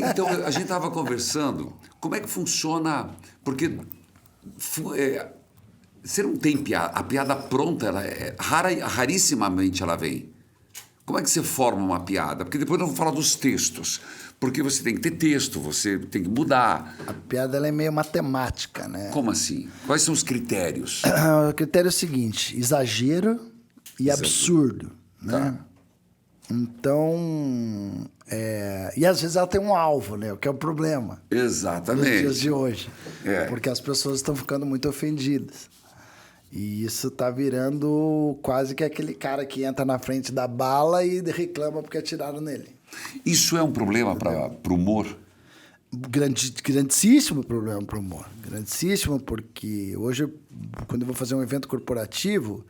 Então, a gente estava conversando, como é que funciona? Porque você não tem piada, a piada pronta, ela rarissimamente ela vem. Como é que você forma uma piada? Porque depois nós vamos falar dos textos. Porque você tem que ter texto, você tem que mudar. A piada ela é meio matemática, né? Como assim? Quais são os critérios? O critério é o seguinte: exagero e absurdo, né? Tá. Então, e às vezes ela tem um alvo, né? O que é o problema nos Exatamente. dias de hoje. É. Porque as pessoas estão ficando muito ofendidas. E isso tá virando quase que aquele cara que entra na frente da bala e reclama porque atiraram nele. Isso é um problema para o humor? Grandíssimo problema para o humor. Grandíssimo, porque hoje, quando eu vou fazer um evento corporativo,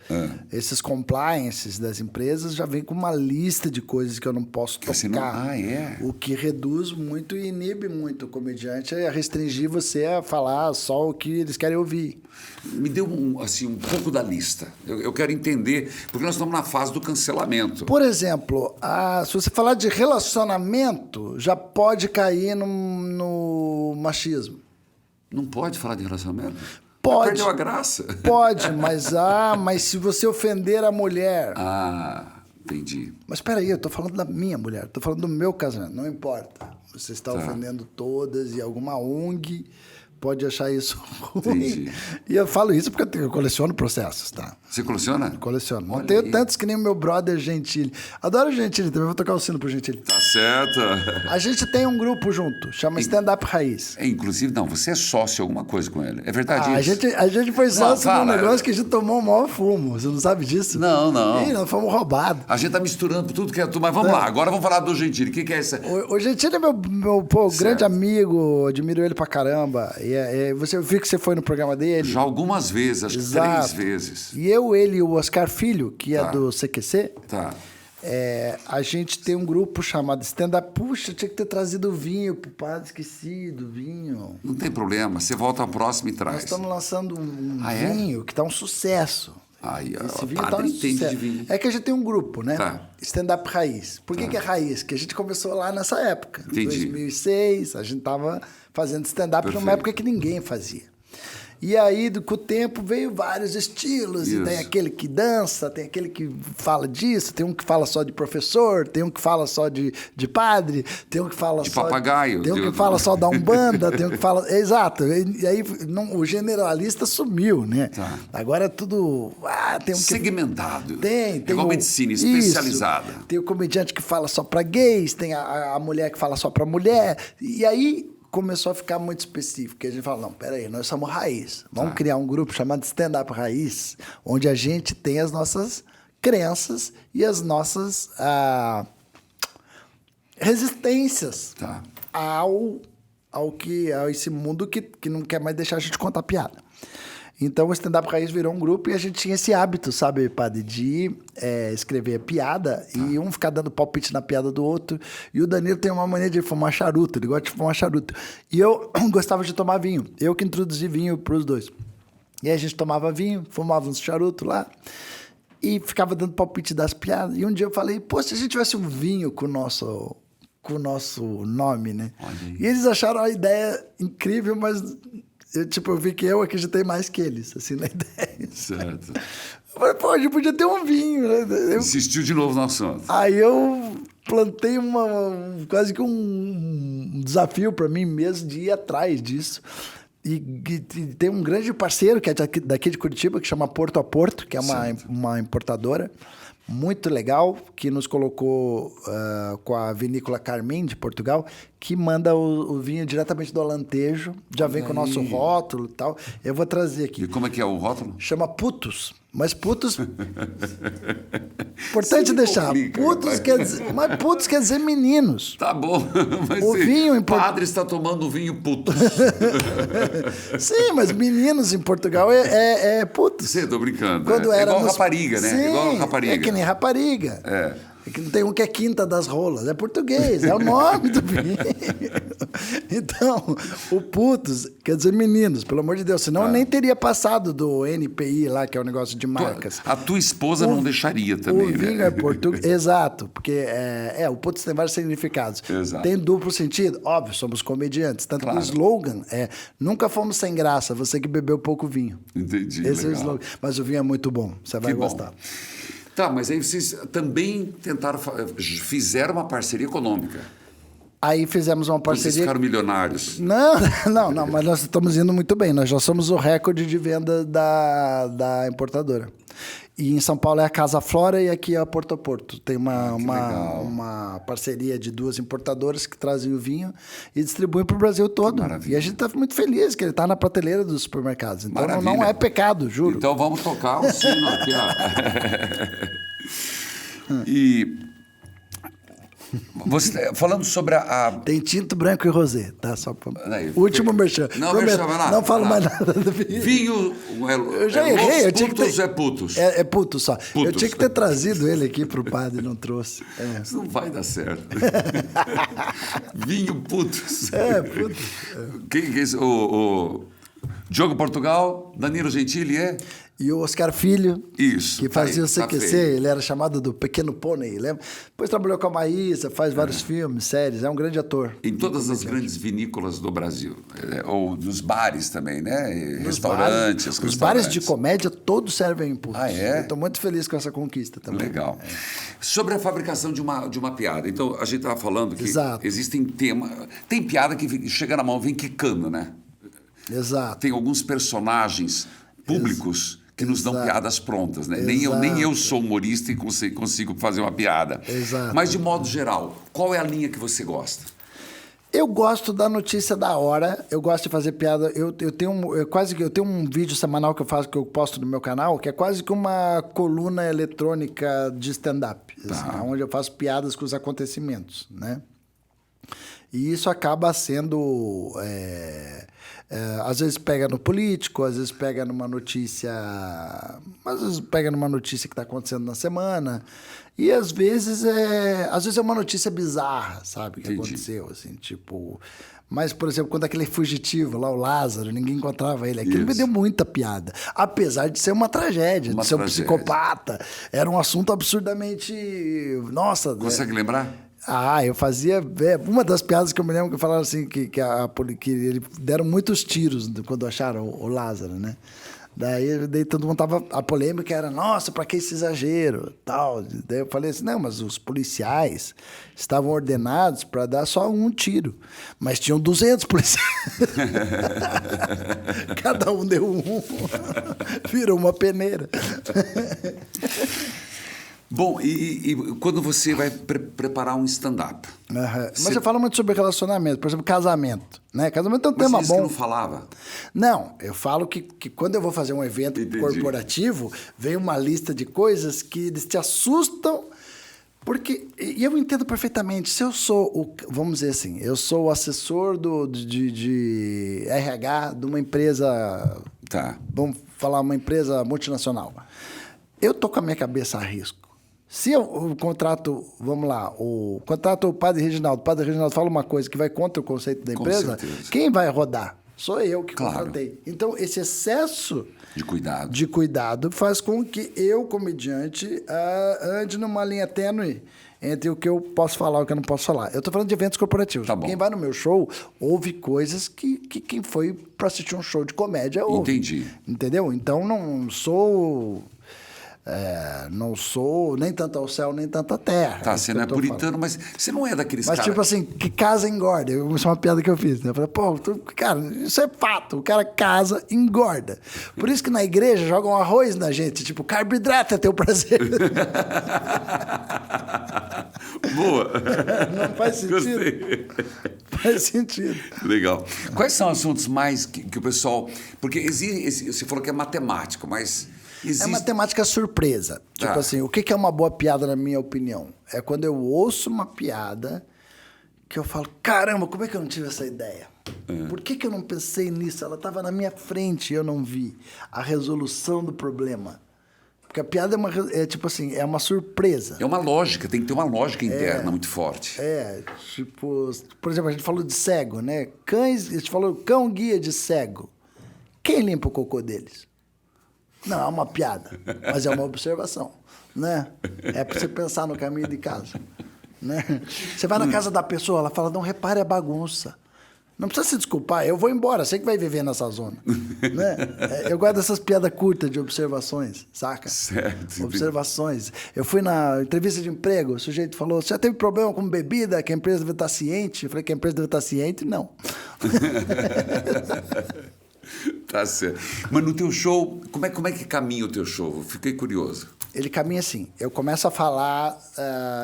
esses compliances das empresas já vêm com uma lista de coisas que eu não posso tocar. O que reduz muito e inibe muito o comediante a restringir você a falar só o que eles querem ouvir. Me dê um pouco da lista. Eu quero entender, porque nós estamos na fase do cancelamento. Por exemplo, se você falar de relacionamento, já pode cair no machismo. Não pode falar de relacionamento? Pode. Perdeu a graça. Pode, mas se você ofender a mulher... Entendi. Mas espera aí, eu estou falando da minha mulher, estou falando do meu casamento, não importa. Você está ofendendo todas e alguma ONG pode achar isso ruim. Entendi. E eu falo isso porque eu coleciono processos, tá? Você coleciona? Coleciono. Não Olha tenho aí. tantos que nem o meu brother Gentili. Adoro o Gentili também, vou tocar o sino pro Gentili. Tá certo. A gente tem um grupo junto, chama Stand Up Raiz. Inclusive, não, você é sócio alguma coisa com ele. É verdade isso? A gente foi sócio fala. num negócio que a gente tomou o maior fumo. Você não sabe disso? Não. Ih, nós fomos roubados. A gente tá misturando tudo que é tudo, mas vamos lá. Agora vamos falar do Gentili. O que é isso? O Gentili é meu grande amigo, admiro ele pra caramba. Eu vi que você foi no programa dele. Já algumas vezes, acho que 3 vezes. E ele e o Oscar Filho, que é do CQC, Tá. a gente tem um grupo chamado Stand Up. Puxa, tinha que ter trazido o vinho pro padre, esqueci do vinho. Não tem problema, você volta ao próximo e Nós traz. estamos lançando um é? vinho que tá um sucesso. Aí, Esse o vinho tá um padre entende sucesso. de vinho. É que a gente tem um grupo, né? Tá. Stand Up Raiz. Por que é raiz? Porque a gente começou lá nessa época. Em Entendi. 2006, a gente tava fazendo stand-up numa Perfeito. época que ninguém fazia. E aí, com o tempo, veio vários estilos. Isso. E tem aquele que dança, tem aquele que fala disso, tem um que fala só de professor, tem um que fala só de padre, tem um que fala De só... papagaio. Tem um que fala só da Umbanda, tem um que fala... Exato. E aí, o generalista sumiu, né? Tá. Agora é tudo... tem um que... Segmentado. Tem igual o- medicina, isso. especializada. Tem o comediante que fala só pra gays, tem a mulher que fala só pra mulher. E aí começou a ficar muito específico. Que a gente fala, não, peraí, nós somos raiz. Vamos criar um grupo chamado Stand Up Raiz, onde a gente tem as nossas crenças e as nossas resistências Tá. a esse mundo que não quer mais deixar a gente contar piada. Então, o Stand Up Raiz virou um grupo e a gente tinha esse hábito, sabe, padre, de escrever piada e um ficar dando palpite na piada do outro. E o Danilo tem uma mania de fumar charuto, ele gosta de fumar charuto. E eu gostava de tomar vinho. Eu que introduzi vinho pros dois. E aí a gente tomava vinho, fumava uns charutos lá e ficava dando palpite das piadas. E um dia eu falei, pô, se a gente tivesse um vinho com o nosso nome, né? E eles acharam a ideia incrível, mas... Eu vi que eu acreditei mais que eles, assim, na ideia. Certo. Eu falei, pô, a gente podia ter um vinho, né? Insistiu de novo no assunto. Aí eu plantei quase que um desafio para mim mesmo de ir atrás disso. E tem um grande parceiro que é daqui de Curitiba, que chama Porto a Porto, que é uma importadora. muito legal, que nos colocou com a vinícola Carmim, de Portugal, que manda o vinho diretamente do Alentejo, já vem com o nosso rótulo e tal. Eu vou trazer aqui. E como é que é o rótulo? Chama Putos. Mas putos... Importante deixar. Putos quer dizer meninos. Tá bom. Mas O vinho em padre está tomando vinho putos. Sim, mas meninos em Portugal é putos. Você, tô brincando. Quando é igual rapariga, né? Sim, Igual rapariga. é que nem rapariga. Tem um que é Quinta das Rolas. É português, é o nome do vinho. Então, o putos quer dizer meninos, pelo amor de Deus. Senão eu nem teria passado do NPI lá, que é o negócio de marcas. A tua esposa não deixaria também, o vinho né? é português. Exato, porque o putos tem vários significados. Exato. Tem duplo sentido? Óbvio, somos comediantes. Tanto que o slogan é: nunca fomos sem graça, você que bebeu pouco vinho. Entendi, Esse legal. é o slogan. Mas o vinho é muito bom, você vai gostar. Tá, mas aí vocês também fizeram uma parceria econômica. Aí fizemos uma parceria... Vocês ficaram milionários. Não, mas nós estamos indo muito bem. Nós já somos o recorde de venda da importadora. E em São Paulo é a Casa Flora e aqui é a Porto a Porto. Tem uma parceria de 2 importadoras que trazem o vinho e distribuem para o Brasil todo. E a gente está muito feliz que ele está na prateleira dos supermercados. Então não é pecado, juro. Então vamos tocar o sino aqui, ó. E... Você, falando sobre Tem tinto, branco e rosé, tá? Só pra... Aí, Último merchan. Não, merchan, vai lá. Não falo mais nada do vinho. Vinho eu já errei. Eu tinha que ter... é putos? É putos só. Putos. Eu tinha que ter trazido ele aqui pro padre e não trouxe. Isso não vai dar certo. Vinho putos. Putos. Quem é esse? O Diogo Portugal, Danilo Gentili E o Oscar Filho, isso, que fazia o CQC, ele era chamado do Pequeno Pônei, lembra? Depois trabalhou com a Maísa, faz vários filmes, séries, é um grande ator. Em todas as grandes vinícolas do Brasil, ou nos bares também, né? Os bares de comédia todos servem putos. Eu estou muito feliz com essa conquista também. Legal. Sobre a fabricação de uma piada, então a gente estava falando que existem temas... Tem piada que chega na mão, vem quicando, né? Exato. Tem alguns personagens públicos que nos dão piadas prontas, né? Nem eu sou humorista e consigo fazer uma piada. Exato. Mas, de modo geral, qual é a linha que você gosta? Eu gosto da notícia da hora, eu gosto de fazer piada. Eu tenho um vídeo semanal que eu posto no meu canal, que é quase que uma coluna eletrônica de stand-up, onde eu faço piadas com os acontecimentos, né? E isso acaba sendo... às vezes pega no político, às vezes pega numa notícia... Às vezes pega numa notícia que está acontecendo na semana. E às vezes é uma notícia bizarra, sabe? Que aconteceu, assim, tipo... Mas, por exemplo, quando aquele fugitivo lá, o Lázaro, ninguém encontrava ele. Aquilo me deu muita piada. Apesar de ser uma tragédia, de ser um psicopata. Era um assunto absurdamente... Nossa... Consegue lembrar? Eu fazia... uma das piadas que eu me lembro que falaram assim, que eles deram muitos tiros quando acharam o Lázaro, né? Daí todo mundo tava... A polêmica era, nossa, pra que esse exagero? Tal. Daí eu falei assim, não, mas os policiais estavam ordenados para dar só um tiro. Mas tinham 200 policiais. Cada um deu um. Virou uma peneira. Bom, e quando você vai preparar um stand-up? Mas eu falo muito sobre relacionamento, por exemplo, casamento. Né? Casamento é um tema bom. Você não falava? Não, eu falo que quando eu vou fazer um evento corporativo, vem uma lista de coisas que eles te assustam, porque... E eu entendo perfeitamente, se eu sou vamos dizer assim, eu sou o assessor de RH de uma empresa... Vamos falar uma empresa multinacional. Eu tô com a minha cabeça a risco. Se eu contrato, vamos lá, contrato o Padre Reginaldo fala uma coisa que vai contra o conceito da empresa, quem vai rodar? Sou eu que contratei. Então, esse excesso de cuidado faz com que eu, comediante, ande numa linha tênue entre o que eu posso falar e o que eu não posso falar. Eu estou falando de eventos corporativos. Quem vai no meu show ouve coisas que quem foi para assistir um show de comédia ouve. Entendi. Entendeu? Então, não sou... Não sou nem tanto ao céu, nem tanto à terra. Tá, você não é puritano, mas você não é daqueles Mas, caras... tipo assim, que casa engorda. Isso é uma piada que eu fiz, né? Eu falei, pô, cara, isso é fato. O cara casa, engorda. Por isso que na igreja jogam arroz na gente. Tipo, carboidrato é teu prazer. Boa. Não faz sentido? Gostei. Faz sentido. Legal. Quais são assuntos mais que o pessoal... Porque você falou que é matemático, mas... É matemática surpresa. Tipo assim, o que é uma boa piada, na minha opinião? É quando eu ouço uma piada que eu falo, caramba, como é que eu não tive essa ideia? Por que eu não pensei nisso? Ela estava na minha frente e eu não vi a resolução do problema. Porque a piada tipo assim, é uma surpresa. É uma lógica, tem que ter uma lógica interna muito forte. Tipo, por exemplo, a gente falou de cego, né? Cães, a gente falou cão guia de cego. Quem limpa o cocô deles? Não, é uma piada, mas é uma observação, né? É para você pensar no caminho de casa, né? Você vai na casa da pessoa, ela fala, não repare a bagunça. Não precisa se desculpar, eu vou embora, você que vai viver nessa zona, né? Eu gosto dessas piadas curtas de observações, saca? Certo. Observações. Eu fui na entrevista de emprego, o sujeito falou, você já teve problema com bebida, que a empresa deve estar ciente? Eu falei que a empresa deve estar ciente? Não. Tá certo. Mas no teu show, como é que caminha o teu show? Eu fiquei curioso. Ele caminha assim, eu começo a falar,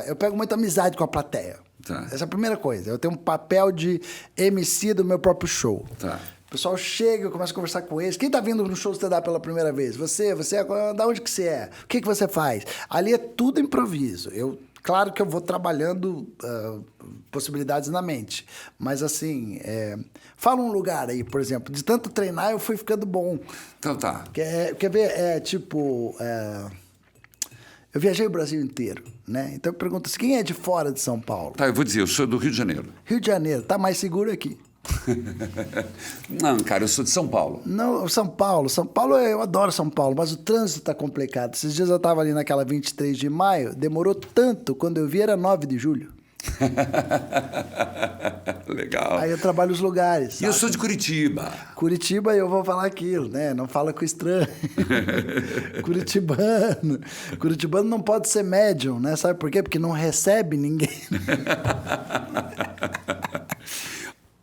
eu pego muita amizade com a plateia. Tá. Essa é a primeira coisa. Eu tenho um papel de MC do meu próprio show. Tá. O pessoal chega, eu começo a conversar com eles. Quem tá vindo no show stand-up pela primeira vez? Você é, da onde que você é? O que você faz? Ali é tudo improviso. Claro que eu vou trabalhando possibilidades na mente. Mas assim, fala um lugar aí, por exemplo. De tanto treinar, eu fui ficando bom. Então tá. Quer ver? Eu viajei o Brasil inteiro, né? Então eu pergunto assim, quem é de fora de São Paulo? Tá, eu vou dizer, eu sou do Rio de Janeiro. Rio de Janeiro, tá mais seguro aqui. Não, cara, eu sou de São Paulo. Não, São Paulo, eu adoro São Paulo, mas o trânsito tá complicado. Esses dias eu tava ali naquela 23 de maio, demorou tanto, quando eu vi era 9 de julho. Legal. Aí eu trabalho os lugares. E eu sou de Curitiba. Curitiba, eu vou falar aquilo, né? Não fala com estranho. Curitibano não pode ser médium, né? Sabe por quê? Porque não recebe ninguém.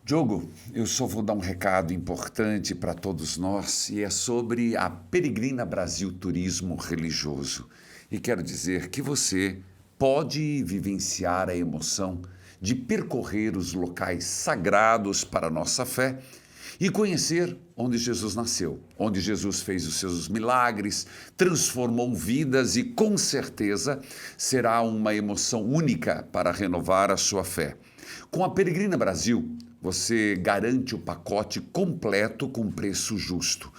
Diogo, eu só vou dar um recado importante para todos nós e é sobre a Peregrina Brasil Turismo Religioso. E quero dizer que você pode vivenciar a emoção de percorrer os locais sagrados para a nossa fé e conhecer onde Jesus nasceu, onde Jesus fez os seus milagres, transformou vidas e, com certeza, será uma emoção única para renovar a sua fé. Com a Peregrina Brasil, você garante o pacote completo com preço justo.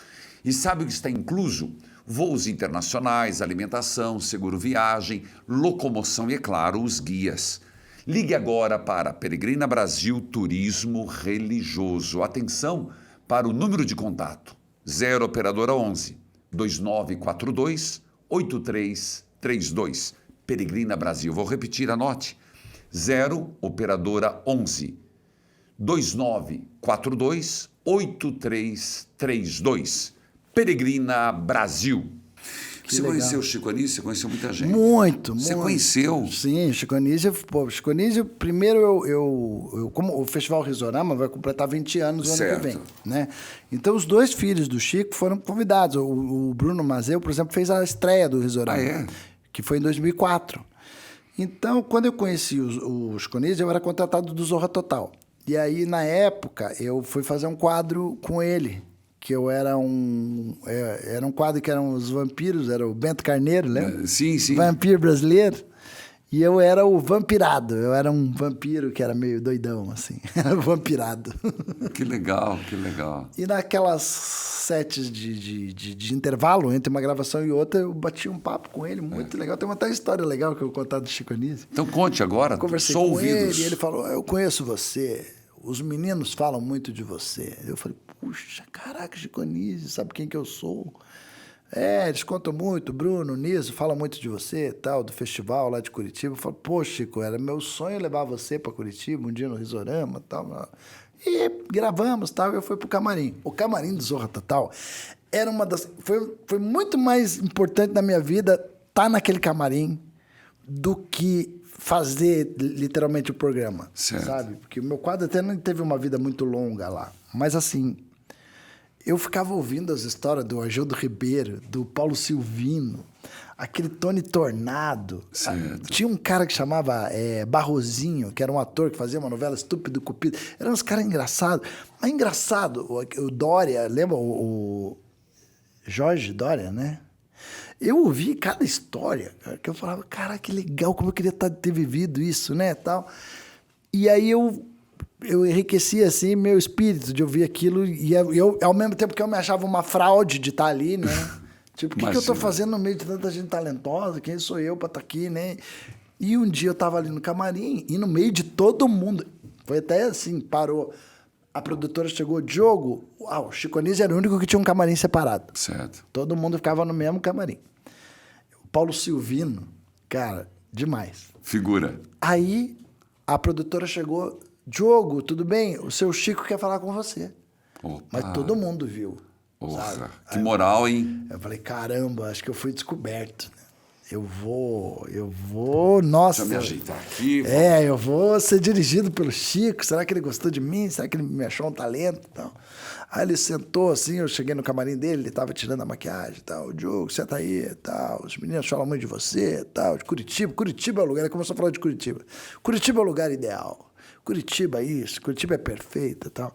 E sabe o que está incluso? Voos internacionais, alimentação, seguro viagem, locomoção e, é claro, os guias. Ligue agora para Peregrina Brasil Turismo Religioso. Atenção para o número de contato 0 Operadora 11 2942 8332. Peregrina Brasil. Vou repetir, anote. 0 Operadora 11 2942 8332. Peregrina Brasil. Você conheceu o Chico Anísio? Você conheceu muita gente? Muito. Você conheceu? Sim, Chico Anísio. Chico Anísio, primeiro como o Festival Risorama vai completar 20 anos no ano que vem, né? Então, os dois filhos do Chico foram convidados. O Bruno Mazeu, por exemplo, fez a estreia do Risorama, que foi em 2004. Então, quando eu conheci o Chico Anísio, eu era contratado do Zorra Total. E aí, na época, eu fui fazer um quadro com ele, que eu era um quadro que eram os vampiros, era o Bento Carneiro, lembra? Sim. Vampiro brasileiro. E eu era o vampirado, eu era um vampiro que era meio doidão, assim, vampirado. Que legal. E naquelas sets de intervalo, entre uma gravação e outra, eu bati um papo com ele, muito legal. Tem uma até história legal que eu vou contar do Chico Anísio. Então conte agora, conversei sou com ouvidos. ele e ele falou, eu conheço você, os meninos falam muito de você. Eu falei, puxa, caraca, Chico Anísio, sabe quem que eu sou? Eles contam muito, Bruno, Niso, fala muito de você, tal, do festival lá de Curitiba. Eu falo, pô, Chico, era meu sonho levar você para Curitiba um dia no Risorama, tal. E gravamos, tal, e eu fui pro camarim. O camarim do Zorra Total era uma das... Foi muito mais importante na minha vida estar naquele camarim do que fazer literalmente o programa, certo. sabe? Porque o meu quadro até não teve uma vida muito longa lá. Mas assim, eu ficava ouvindo as histórias do Agildo Ribeiro, do Paulo Silvino, aquele Tony Tornado. Certo. Tinha um cara que chamava Barrozinho, que era um ator que fazia uma novela Estúpido Cupido. Eram uns caras engraçados. Mas engraçado, o Dória, lembra o Jorge Dória, né? Eu ouvi cada história, que eu falava, cara, que legal, como eu queria ter vivido isso, né, tal. E aí eu enriquecia, assim, meu espírito de ouvir aquilo, e eu, ao mesmo tempo que eu me achava uma fraude de estar ali, né? Tipo, o que eu tô fazendo no meio de tanta gente talentosa? Quem sou eu pra estar aqui, né? E um dia eu tava ali no camarim, e no meio de todo mundo, foi até assim, parou. A produtora chegou, Diogo, o Chico Anísio era o único que tinha um camarim separado. Certo. Todo mundo ficava no mesmo camarim. O Paulo Silvino, cara, demais. Figura. Aí a produtora chegou, Diogo, tudo bem? O seu Chico quer falar com você. Opa. Mas todo mundo viu. Porra, que moral, hein? Eu falei, caramba, acho que eu fui descoberto. Eu vou, nossa. Deixa eu me ajeitar aqui. Eu vou ser dirigido pelo Chico. Será que ele gostou de mim? Será que ele me achou um talento? Então, aí ele sentou assim, eu cheguei no camarim dele, ele estava tirando a maquiagem e tal. Diogo, senta aí e tal. Os meninos falam muito de você e tal. De Curitiba. Curitiba é o lugar. Ele começou a falar de Curitiba. Curitiba é o lugar ideal. Curitiba é isso. Curitiba é perfeita e tal.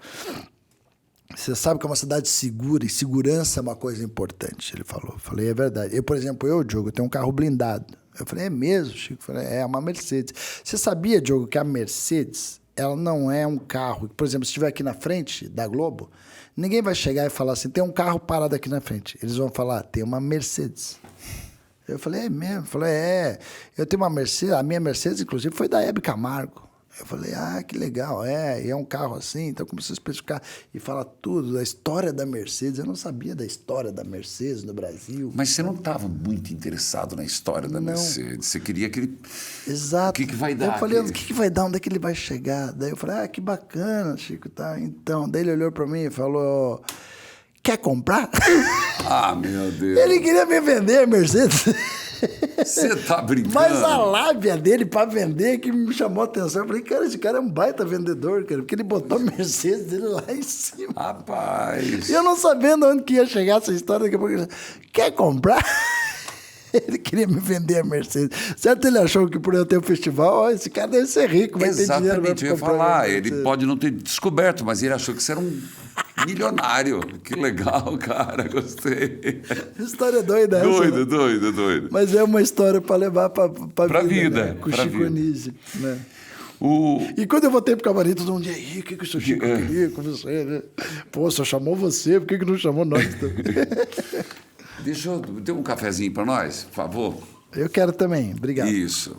Você sabe que é uma cidade segura e segurança é uma coisa importante, ele falou. Eu falei, é verdade. Eu, por exemplo, Diogo, eu tenho um carro blindado. Eu falei, é mesmo, Chico? Eu falei, é uma Mercedes. Você sabia, Diogo, que a Mercedes, ela não é um carro... Por exemplo, se estiver aqui na frente da Globo, ninguém vai chegar e falar assim, tem um carro parado aqui na frente. Eles vão falar, tem uma Mercedes. Eu falei, é mesmo? Eu falei, eu tenho uma Mercedes, a minha Mercedes, inclusive, foi da Hebe Camargo. Eu falei, que legal, e é um carro assim, então comecei a especificar e falar tudo da história da Mercedes. Eu não sabia da história da Mercedes no Brasil. Mas você não estava muito interessado na história da Mercedes, você queria aquele... Exato. O que vai dar? Eu falei, o que vai dar, onde é que ele vai chegar? Daí eu falei, que bacana, Chico, tá? Então, daí ele olhou para mim e falou, quer comprar? Meu Deus. Ele queria me vender a Mercedes. Você tá brincando? Mas a lábia dele para vender que me chamou a atenção. Eu falei, cara, esse cara é um baita vendedor, cara, porque ele botou a Mercedes dele lá em cima. Rapaz. E eu não sabendo onde que ia chegar essa história, daqui a pouco ele disse, quer comprar? Ele queria me vender a Mercedes. Certo, ele achou que por eu ter o festival, esse cara deve ser rico, vai ter dinheiro. Exatamente, eu ia falar, ele pode não ter descoberto, mas ele achou que você era um milionário. Que legal, cara, gostei. História doida essa. Doido. Mas é uma história para levar para vida. Né? Com o Chico Anísio, né? E quando eu voltei pro camarim, todo mundo dizia, o que o seu Chico queria com você, né? Pô, só chamou você, por que não chamou nós também? Deixa eu ter um cafezinho para nós, por favor. Eu quero também, obrigado. Isso.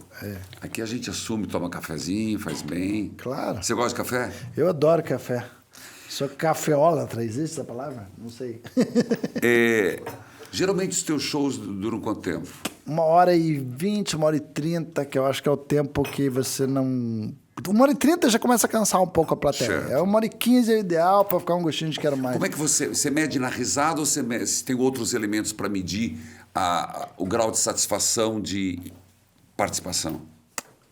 Aqui a gente assume, toma cafezinho, faz bem. Claro. Você gosta de café? Eu adoro café. Sou cafeólatra, existe essa palavra? Não sei. Geralmente os teus shows duram quanto tempo? 1h20, 1h30, que eu acho que é o tempo que você não... 1h30 já começa a cansar um pouco a plateia. Certo. 1h15 é o ideal para ficar um gostinho de quero mais. Como é que você mede na risada ou você tem outros elementos para medir o grau de satisfação de participação?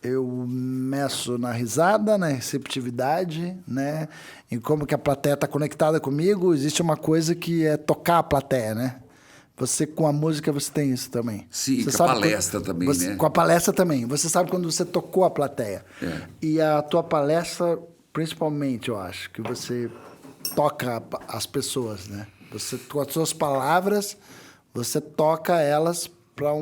Eu meço na risada, na receptividade, né? Em como que a plateia está conectada comigo. Existe uma coisa que é tocar a plateia, né? Você, com a música, você tem isso também. Sim, você com a palestra também, né? Com a palestra também. Você sabe quando você tocou a plateia. E a tua palestra, principalmente, eu acho, que você toca as pessoas, né? Você, com as suas palavras, você toca elas para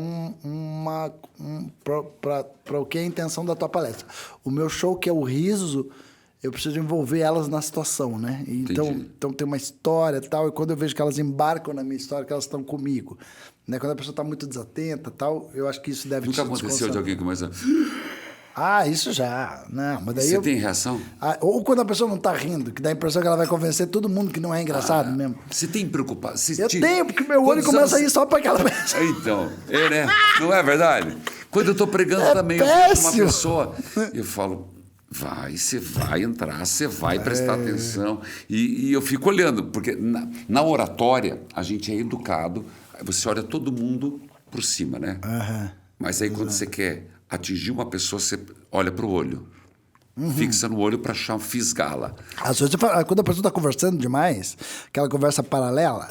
o que é a intenção da tua palestra. O meu show, que é o riso, eu preciso envolver elas na situação, né? Então tem uma história e tal, e quando eu vejo que elas embarcam na minha história, que elas estão comigo, né? Quando a pessoa está muito desatenta e tal, eu acho que isso deve Nunca aconteceu de alguém começar... isso já. Não, mas daí Você tem reação? Ou quando a pessoa não está rindo, que dá a impressão que ela vai convencer todo mundo que não é engraçado mesmo. Você tem preocupado? Eu tenho, porque meu olho começa a ir só para aquela pessoa. Então, né? Não é verdade? Quando eu estou pregando também, eu vejo uma pessoa, eu falo... Você vai entrar, você vai prestar atenção. E eu fico olhando, porque na oratória a gente é educado, você olha todo mundo por cima, né? Aham. Mas aí quando você quer atingir uma pessoa, você olha para o olho. Fixa no olho para fisgá-la. Às vezes, quando a pessoa está conversando demais, aquela conversa paralela,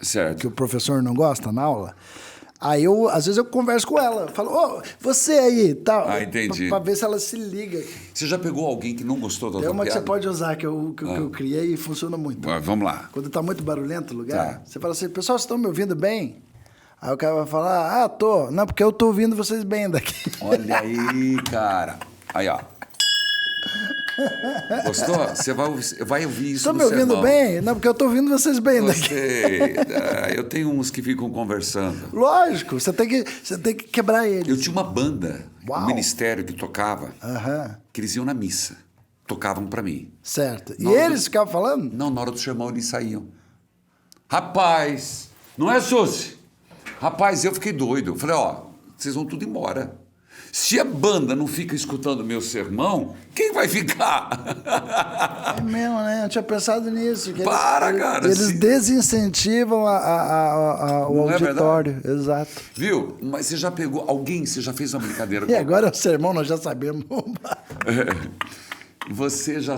Certo. que o professor não gosta na aula, aí às vezes eu converso com ela, falo, ô, você aí, tal. Ah, entendi. Pra ver se ela se liga. Você já pegou alguém que não gostou da Tem tua uma que piada? você pode usar, que eu criei e funciona muito. Vamos lá. Quando tá muito barulhento o lugar, Tá. você fala assim, pessoal, vocês estão me ouvindo bem? Aí o cara vai falar, tô. Não, porque eu tô ouvindo vocês bem daqui. Olha aí, cara. Aí, ó. Gostou? Você vai ouvir isso Estão no me ouvindo sermão. bem? Não, porque eu tô ouvindo vocês bem daqui. Gostei. Eu tenho uns que ficam conversando. Lógico, você tem que quebrar eles. Eu tinha uma banda, Uau. um ministério que tocava, Aham, que eles iam na missa. Tocavam para mim. certo. E Na hora eles ficavam falando? Não, na hora do sermão eles saíam. Rapaz, não é, Suzy? Rapaz, eu fiquei doido. Eu falei, ó, vocês vão tudo embora. Se a banda não fica escutando meu sermão, quem vai ficar? É mesmo, né? Eu tinha pensado nisso. Que Cara. Eles desincentivam o Não é auditório. Exato. Viu? Mas você já pegou alguém, você já fez uma brincadeira E agora o sermão nós já sabemos. Você já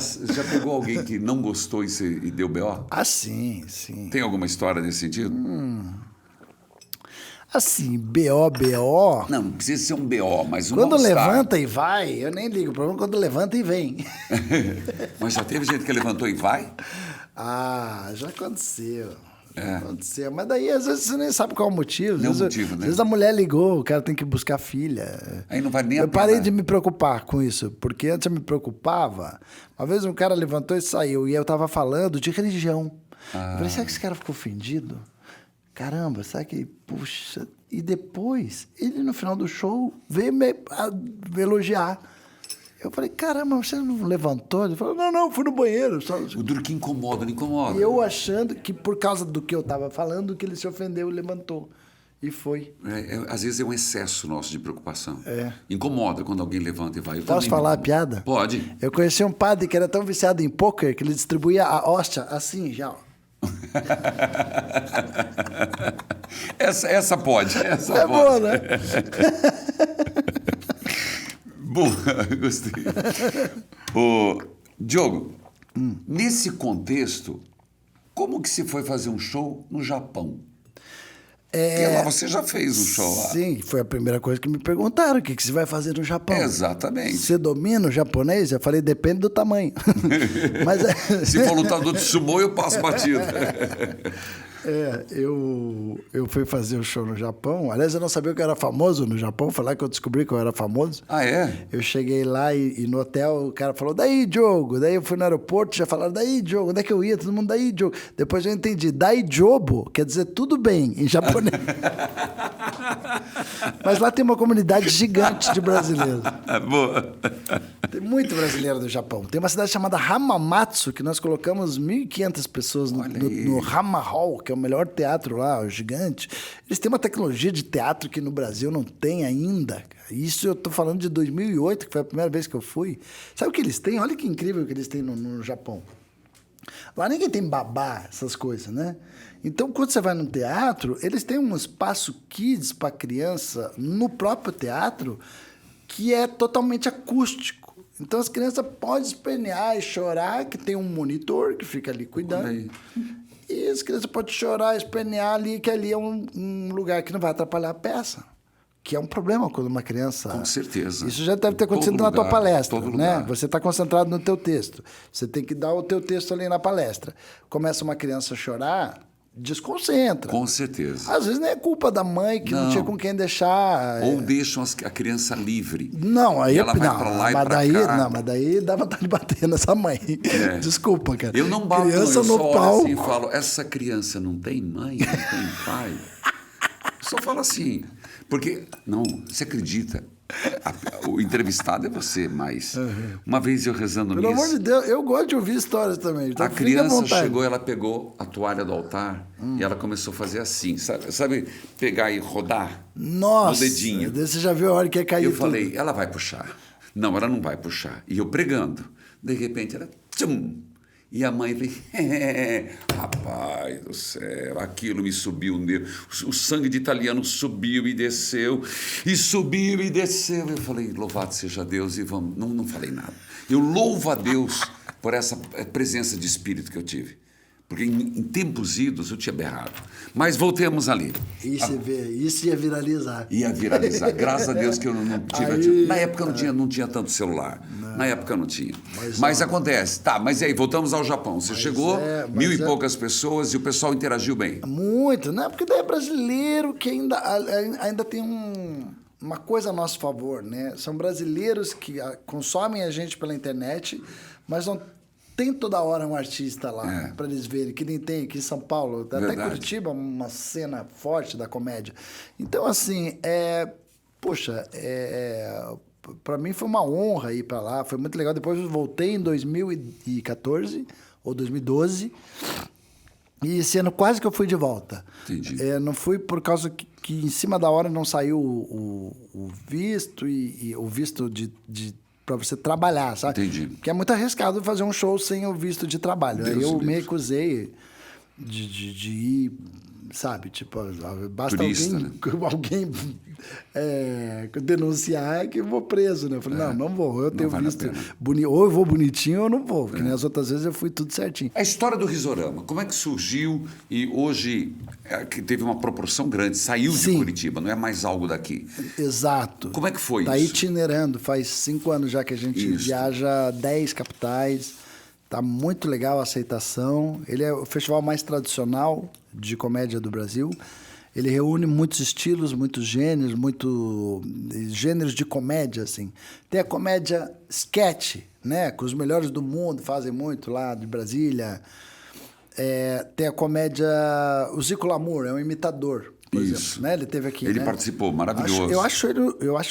pegou alguém que não gostou e deu B.O.? Ah, sim. Tem alguma história nesse sentido? Assim, B.O. Não precisa ser um B.O., mas um Quando mal-estar. levanta e vai, eu nem ligo. O problema é quando levanta e vem. Mas já teve gente que levantou e vai? Já aconteceu. Aconteceu. Mas daí, às vezes, você nem sabe qual é o motivo. Não é o motivo, né? Às vezes a mulher ligou, o cara tem que buscar a filha. Aí não vale nem a Eu parei pena. de me preocupar com isso, porque antes eu me preocupava. Uma vez um cara levantou e saiu, e eu tava falando de religião. Eu falei, será que esse cara ficou ofendido? Caramba, será que... Puxa... E depois, ele no final do show veio me elogiar. Eu falei, caramba, você não levantou? Ele falou, não, fui no banheiro. Só... O duro que incomoda, não incomoda. E eu achando que por causa do que eu tava falando, que ele se ofendeu e levantou. E foi. Às vezes é um excesso nosso de preocupação. É. Incomoda quando alguém levanta e vai. Posso falar a piada? Pode. Eu conheci um padre que era tão viciado em pôquer que ele distribuía a hóstia assim, já, ó. Essa pode. Essa É pode. boa, né? Boa, gostei. Ô, Diogo, nesse contexto, como que se foi fazer um show no Japão? Porque lá você já fez um show lá. Sim, foi a primeira coisa que me perguntaram, o que você vai fazer no Japão? Exatamente. Você domina o japonês? Eu falei, depende do tamanho. Mas Se for lutador de sumô, eu passo batida. eu fui fazer o show no Japão. Aliás, eu não sabia que eu era famoso no Japão. Foi lá que eu descobri que eu era famoso. Ah, é? Eu cheguei lá e no hotel o cara falou, daí, Diogo. Daí eu fui no aeroporto, já falaram, daí, Diogo. Onde é que eu ia? Todo mundo, daí, Diogo. Depois eu entendi, daí, Jobo, quer dizer tudo bem em japonês. Mas lá tem uma comunidade gigante de brasileiros. Boa. Tem muito brasileiro do Japão. Tem uma cidade chamada Hamamatsu, que nós colocamos 1.500 pessoas no Hama Hall, que é o melhor teatro lá, o gigante. Eles têm uma tecnologia de teatro que no Brasil não tem ainda. Isso eu tô falando de 2008, que foi a primeira vez que eu fui. Sabe o que eles têm? Olha que incrível que eles têm no Japão. Lá ninguém tem babá, essas coisas, né? Então, quando você vai no teatro, eles têm um espaço kids para criança no próprio teatro que é totalmente acústico. Então, as crianças podem espernear e chorar, que tem um monitor que fica ali cuidando. E as crianças podem chorar, espernear ali, que ali é um lugar que não vai atrapalhar a peça. Que é um problema quando uma criança... Com certeza. Isso já deve ter acontecido na tua palestra, todo né? lugar. Você está concentrado no teu texto. Você tem que dar o teu texto ali na palestra. Começa uma criança a chorar, desconcentra. Com certeza. Às vezes nem é culpa da mãe que não tinha com quem deixar. Ou deixam a criança livre. Não, aí E ela vai pra lá e pra cá. Não, mas daí dá vontade de bater nessa mãe. É. Desculpa, cara. Eu não bato, criança eu no só olho palco. assim e falo, essa criança não tem mãe, não tem pai. Eu só falo assim, porque, não, você acredita, o entrevistado é você, mas uma vez eu rezando Pelo amor missa, de Deus, eu gosto de ouvir histórias também. Então a fica à criança vontade. chegou, ela pegou a toalha do altar e ela começou a fazer assim, sabe pegar e rodar Nossa, no dedinho. Você já viu a hora que ia cair Eu tudo. falei, ela vai puxar. Não, ela não vai puxar. E eu pregando. De repente, ela... Tchum! E a mãe veio, rapaz do céu, aquilo me subiu, o sangue de italiano subiu e desceu, e subiu e desceu. Eu falei, louvado seja Deus, e vamos, não falei nada. Eu louvo a Deus por essa presença de espírito que eu tive. Porque em tempos idos eu tinha berrado. Mas voltemos ali. Isso ia viralizar. Ia viralizar. Graças a Deus que eu não tive. Na época não tinha tanto celular. Na época não tinha. Mas acontece. Tá, mas e aí, voltamos ao Japão. Você chegou, 1000 e poucas pessoas e o pessoal interagiu bem. Muito, né? Porque daí é brasileiro que ainda tem uma coisa a nosso favor, né? São brasileiros que consomem a gente pela internet, mas não tem toda hora um artista lá para eles verem, que nem tem aqui em São Paulo, até em Curitiba, uma cena forte da comédia. Então, assim, para mim foi uma honra ir para lá, foi muito legal. Depois eu voltei em 2014 ou 2012, e esse ano quase que eu fui de volta. Entendi. Não fui por causa que em cima da hora não saiu o visto, e o visto de para você trabalhar, sabe? Entendi. Porque é muito arriscado fazer um show sem o visto de trabalho. Aí eu me recusei de ir, sabe? Tipo, basta turista, alguém denunciar que eu vou preso, né? Eu falei, não vou. Eu tenho visto ou eu vou bonitinho ou eu não vou. Porque nas outras vezes eu fui tudo certinho. A história do Risorama, como é que surgiu e hoje que teve uma proporção grande, saiu de Curitiba, não é mais algo daqui. Exato. Como é que foi isso? Está itinerando, faz 5 anos já que a gente viaja 10 capitais. Tá muito legal a aceitação. Ele é o festival mais tradicional de comédia do Brasil. Ele reúne muitos estilos, muitos gêneros de comédia, assim. Tem a comédia sketch, né? Que os melhores do mundo fazem muito lá de Brasília. Tem a comédia... O Zico Lamour é um imitador, por exemplo. Né? Ele teve aqui, Ele participou, maravilhoso. Eu acho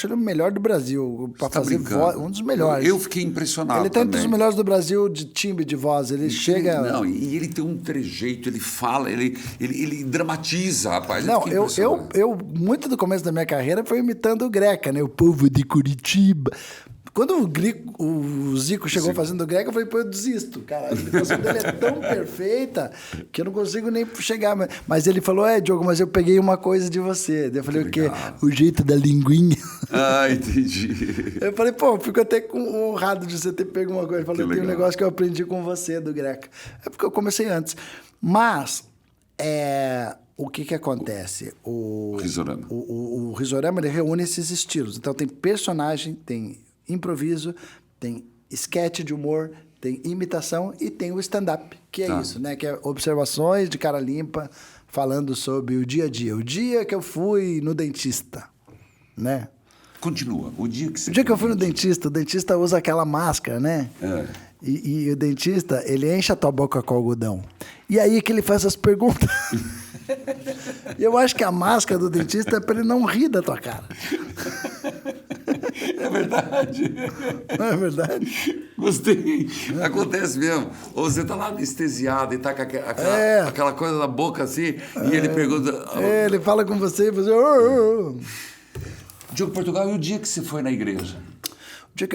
ele o melhor do Brasil. Para fazer voz, um dos melhores. Eu fiquei impressionado. Ele tá entre os melhores do Brasil de timbre de voz. Ele chega... Não, e ele tem um trejeito, ele fala, ele dramatiza, rapaz. Não, eu muito do começo da minha carreira foi imitando o Greca, né? O povo de Curitiba. Quando o Zico chegou fazendo o Greca, eu falei, pô, eu desisto, cara. A imitação dele é tão perfeita que eu não consigo nem chegar. Mas ele falou, Diogo, mas eu peguei uma coisa de você. Daí eu falei, o quê? O jeito da linguinha. Ah, entendi. Eu falei, pô, fico até honrado de você ter pego uma coisa. Ele falou, tem um negócio que eu aprendi com você do Greca. É porque eu comecei antes. Mas, o que acontece? O Risorama. O Risorama, ele reúne esses estilos. Então, tem personagem, tem improviso, tem sketch de humor, tem imitação e tem o stand-up, que é isso, né? Que é observações de cara limpa, falando sobre o dia a dia. O dia que eu fui no dentista, né? Continua. O dia que eu fui no dentista, o dentista usa aquela máscara, né? E o dentista, ele enche a tua boca com algodão. E aí que ele faz as perguntas. E eu acho que a máscara do dentista é para ele não rir da tua cara. É verdade. Não é verdade? Gostei. Acontece mesmo. Ou você tá lá anestesiado e tá com aquela coisa na boca assim, e ele pergunta... ele fala com você e você... Diogo Portugal, e o dia que você foi na igreja?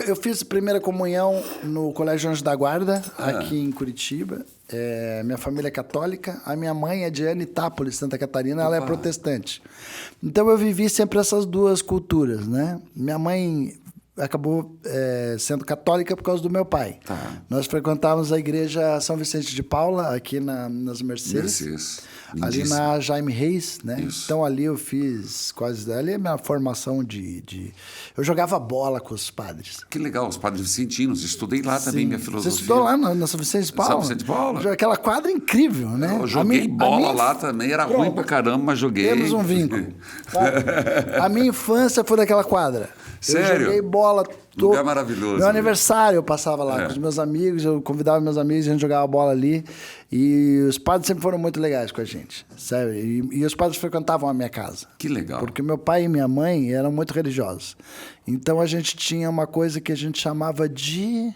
Eu fiz a primeira comunhão no Colégio Anjo da Guarda, aqui em Curitiba. Minha família é católica. A minha mãe é de Anitápolis, Santa Catarina. Ela é protestante. Então, eu vivi sempre essas duas culturas, né? Minha mãe acabou sendo católica por causa do meu pai. Nós frequentávamos a igreja São Vicente de Paula, aqui nas Mercedes. Ali na Jaime Reis, né? Isso. Então, ali eu fiz quase... Ali é a minha formação Eu jogava bola com os padres. Que legal, os padres vicentinos. Estudei lá também minha filosofia. Você estudou lá na São Vicente de Paula? São Vicente de Paula. Aquela quadra incrível, né? Eu joguei bola lá também. Era ruim pra caramba, mas joguei. Temos um vínculo. A minha infância foi daquela quadra. Sério? Eu joguei bola... Lugar maravilhoso. Meu aniversário eu passava lá com os meus amigos, eu convidava meus amigos, a gente jogava bola ali. E os padres sempre foram muito legais com a gente, sério. E os padres frequentavam a minha casa. Que legal. Porque meu pai e minha mãe eram muito religiosos. Então a gente tinha uma coisa que a gente chamava de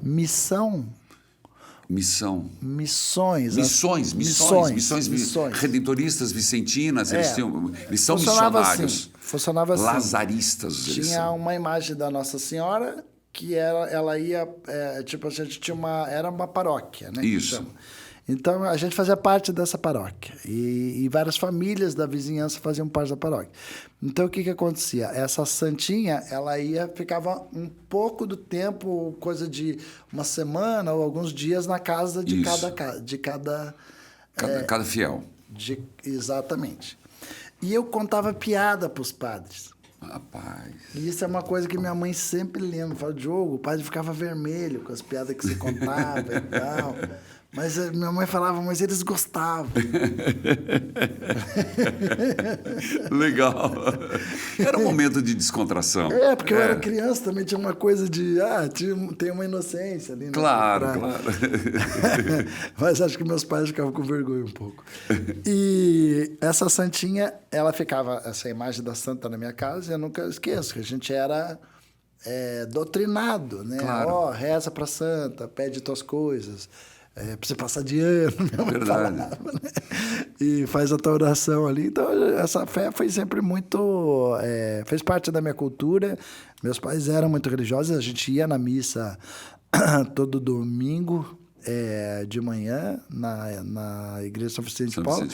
missão. Missões redentoristas vicentinas, eles são funcionava missionários. Funcionava assim. Lazaristas. Tinha uma imagem da Nossa Senhora que ela ia... tipo, a gente tinha era uma paróquia, né? Isso. Então, a gente fazia parte dessa paróquia. E várias famílias da vizinhança faziam parte da paróquia. Então, o que acontecia? Essa santinha, ela ficava um pouco do tempo, coisa de uma semana ou alguns dias na casa de cada fiel. Exatamente. E eu contava piada para os padres. Rapaz. E isso é uma coisa que minha mãe sempre lembra. Fala, Diogo, o padre ficava vermelho com as piadas que você contava e tal. Mas minha mãe falava, mas eles gostavam. Legal. Era um momento de descontração. Porque eu era criança, também tinha uma coisa de... tem uma inocência ali. Claro. Mas acho que meus pais ficavam com vergonha um pouco. E essa santinha, ela ficava... Essa imagem da santa na minha casa, eu nunca esqueço, que a gente era... doutrinado, né? Claro. Reza pra santa, pede tuas coisas... pra você passar de ano, minha mãe falava, né? E faz a tua oração ali. Então, essa fé foi sempre muito... fez parte da minha cultura. Meus pais eram muito religiosos. A gente ia na missa todo domingo, de manhã, na igreja São Vicente de Paulo.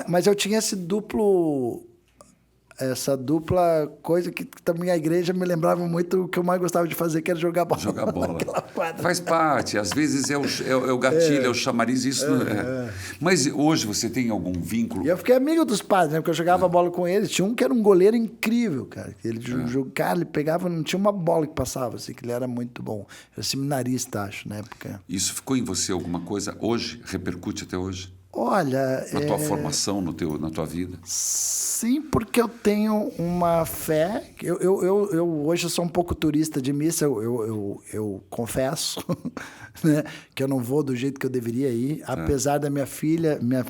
Mas eu tinha essa dupla coisa que também a igreja me lembrava muito o que eu mais gostava de fazer, que era jogar bola. Jogar bola. Faz parte. Às vezes é o gatilho, é o chamariz. Isso Mas hoje você tem algum vínculo? E eu fiquei amigo dos padres, né? Porque eu jogava bola com eles. Tinha um que era um goleiro incrível, cara. Ele jogava, ele pegava, não tinha uma bola que passava, assim, que ele era muito bom. Era seminarista, acho, na época. Isso ficou em você alguma coisa hoje? Repercute até hoje? Olha... Na tua formação, na tua vida? Sim, porque eu tenho uma fé. Eu hoje sou um pouco turista de missa, eu confesso, né, que eu não vou do jeito que eu deveria ir. Apesar da minha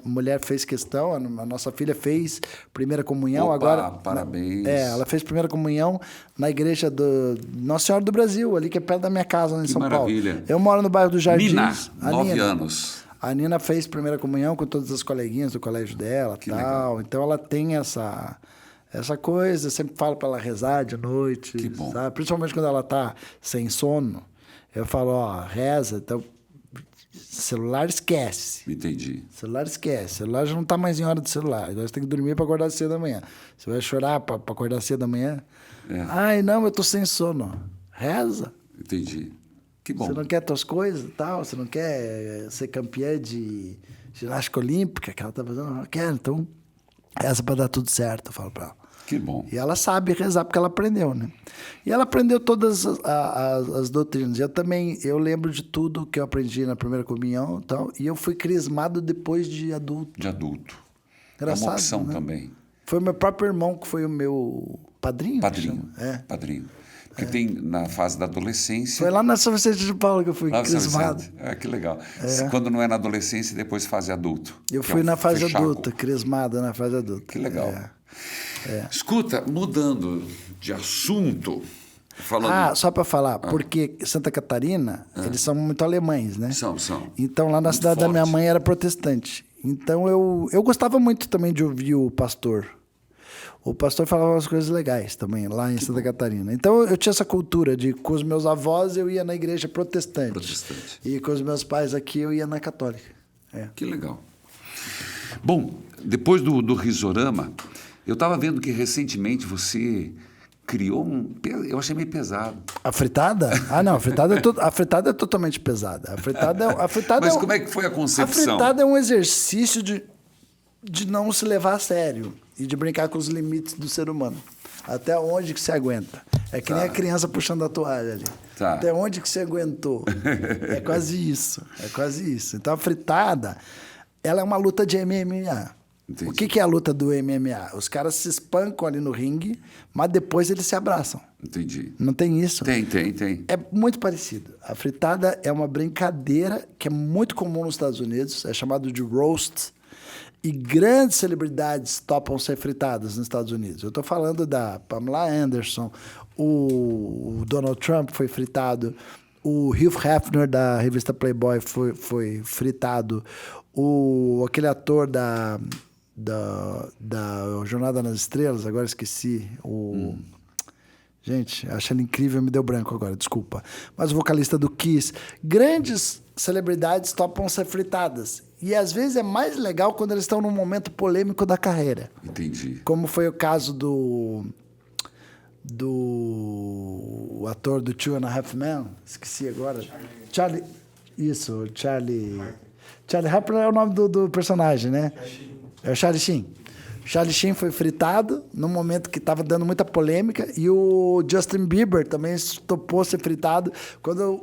mulher fez questão, a nossa filha fez primeira comunhão. Opa, agora. Parabéns. Ela fez primeira comunhão na igreja do Nossa Senhora do Brasil, ali que é perto da minha casa, em São maravilha. Paulo. Eu moro no bairro do Jardins. Nina, 9 anos. A Nina fez primeira comunhão com todas as coleguinhas do colégio dela, tal. Legal. Então ela tem essa coisa. Eu sempre falo para ela rezar de noite, que bom. Sabe? Principalmente quando ela tá sem sono. Eu falo, reza. Então, celular esquece. Entendi. Celular esquece. Celular já não tá mais em hora do celular. Agora você tem que dormir para acordar cedo da manhã. Você vai chorar para acordar cedo da manhã? Ai, não, eu tô sem sono. Reza. Entendi. Que bom. Você não quer tuas coisas e tal? Você não quer ser campeã de ginástica olímpica que ela tá fazendo? Eu quero, então reza para dar tudo certo, eu falo para ela. Que bom. E ela sabe rezar porque ela aprendeu, né? E ela aprendeu todas as doutrinas. Eu lembro de tudo que eu aprendi na primeira comunhão e tal. E eu fui crismado depois de adulto. De adulto. Engraçado, é uma opção, né? Também. Foi o meu próprio irmão que foi o meu padrinho. Padrinho. Padrinho. Porque tem na fase da adolescência... Foi lá na São Vicente de Paulo que eu fui crismado. Que legal. Quando não é na adolescência, depois fase adulto. Eu fui na fase adulta, crismado na fase adulta. Que legal. Escuta, mudando de assunto... Só para falar, porque Santa Catarina, eles são muito alemães, né? São. Então, lá na muito cidade forte. da minha mãe era protestante. Então, eu gostava muito também de ouvir o pastor. O pastor falava umas coisas legais também, lá em Santa Catarina. Então, eu tinha essa cultura de, com os meus avós, eu ia na igreja protestante. E com os meus pais aqui, eu ia na católica. Que legal. Bom, depois do Risorama, eu estava vendo que recentemente você criou eu achei meio pesado. A fritada? Não, a fritada é totalmente pesada. A fritada Mas como é que foi a concepção? A fritada é um exercício de não se levar a sério e de brincar com os limites do ser humano. Até onde que você aguenta. É que nem a criança puxando a toalha ali. Até onde que você aguentou. É quase isso. Então, a fritada, ela é uma luta de MMA. Entendi. O que é a luta do MMA? Os caras se espancam ali no ringue, mas depois eles se abraçam. Entendi. Não tem isso? Tem. É muito parecido. A fritada é uma brincadeira que é muito comum nos Estados Unidos, é chamado de roast, e grandes celebridades topam ser fritadas nos Estados Unidos. Eu estou falando da Pamela Anderson, o Donald Trump foi fritado, o Hugh Hefner da revista Playboy foi fritado, aquele ator da Jornada nas Estrelas, agora esqueci, Gente, acho ele incrível, me deu branco agora, desculpa. Mas o vocalista do Kiss. Grandes celebridades topam ser fritadas. E às vezes é mais legal quando eles estão num momento polêmico da carreira. Entendi. Como foi o caso do ator do Two and a Half Men, esqueci agora. Charlie Harper é o nome do personagem, né? É o Charlie Sheen. Charlie Sheen foi fritado num momento que estava dando muita polêmica e o Justin Bieber também topou ser fritado quando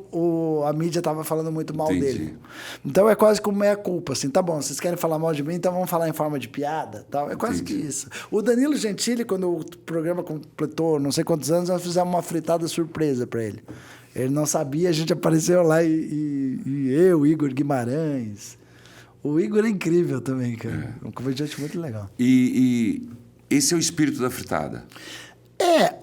a mídia estava falando muito mal dele. Então é quase como meia-culpa, assim, tá bom, vocês querem falar mal de mim, então vamos falar em forma de piada, tal. É quase que isso. O Danilo Gentili, quando o programa completou não sei quantos anos, nós fizemos uma fritada surpresa para ele. Ele não sabia, a gente apareceu lá e eu, Igor Guimarães... O Igor é incrível também, cara. É um comediante muito legal. E esse é o espírito da fritada?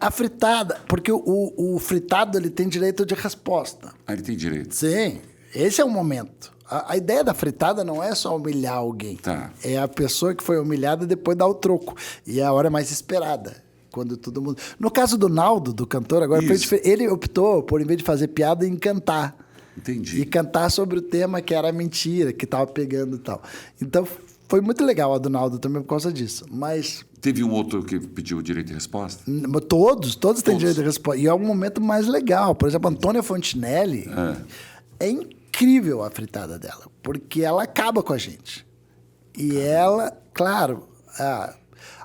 A fritada... Porque o fritado, ele tem direito de resposta. Ah, ele tem direito? Sim. Esse é o momento. A ideia da fritada não é só humilhar alguém. Tá. É a pessoa que foi humilhada depois dar o troco. E é a hora mais esperada. Quando todo mundo... No caso do Naldo, do cantor, agora ele optou por, em vez de fazer piada, em cantar. Entendi. E cantar sobre o tema que era mentira, que estava pegando e tal. Então, foi muito legal a do Naldo também por causa disso. Mas... Teve um outro que pediu direito de resposta? Todos têm direito de resposta. E é o momento mais legal. Por exemplo, a Antônia Fontinelli... É incrível a fritada dela, porque ela acaba com a gente. E ela, claro...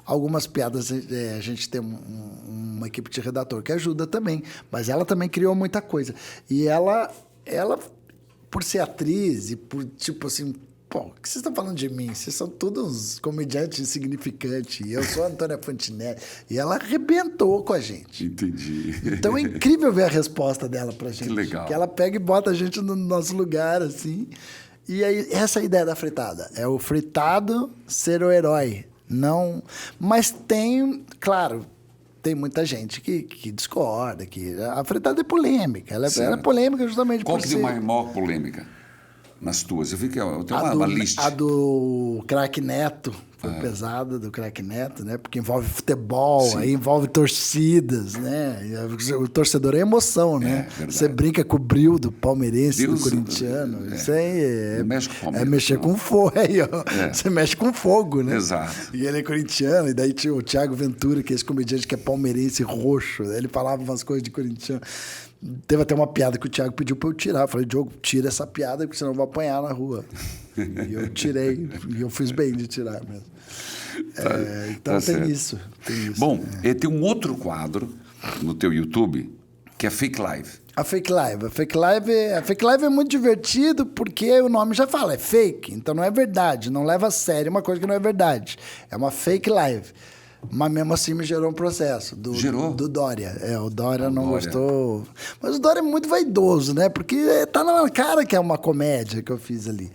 Algumas piadas a gente tem uma equipe de redator que ajuda também. Mas ela também criou muita coisa. E ela, por ser atriz e por, tipo assim, pô, o que vocês estão falando de mim? Vocês são todos comediantes insignificantes. Eu sou a Antônia Fontinelli. E ela arrebentou com a gente. Entendi. Então é incrível ver a resposta dela pra gente. Que legal. Que ela pega e bota a gente no nosso lugar, assim. E aí, essa é a ideia da fritada. É o fritado ser o herói. Não... Mas tem... Claro... Tem muita gente que discorda, que a fritada é polêmica. Ela é polêmica justamente Qual por que ser... deu a maior polêmica nas tuas? Eu vi que eu tenho uma lista. A do Craque Neto foi pesada, do Craque Neto, né? Porque envolve futebol, aí envolve torcidas, né? O torcedor é emoção, né? Você brinca com o bril do palmeirense, do corintiano. Isso aí mexe com o Palmeiras, é mexer com fogo. Você mexe com fogo, né? Exato. E ele é corintiano, e daí tinha o Thiago Ventura, que é esse comediante que é palmeirense roxo. Ele falava umas coisas de corintiano. Teve até uma piada que o Thiago pediu para eu tirar. Eu falei, Diogo, tira essa piada, porque senão eu vou apanhar na rua. E eu tirei, e eu fiz bem de tirar mesmo. Então tem isso. Bom, tem um outro quadro no teu YouTube que é Fake Live. A Fake Live é muito divertido porque o nome já fala, é fake. Então não é verdade, não leva a sério uma coisa que não é verdade. É uma Fake Live. Mas mesmo assim me gerou um processo. Gerou? Do Dória. O Dória não gostou. Mas o Dória é muito vaidoso, né? Porque tá na cara que é uma comédia que eu fiz ali.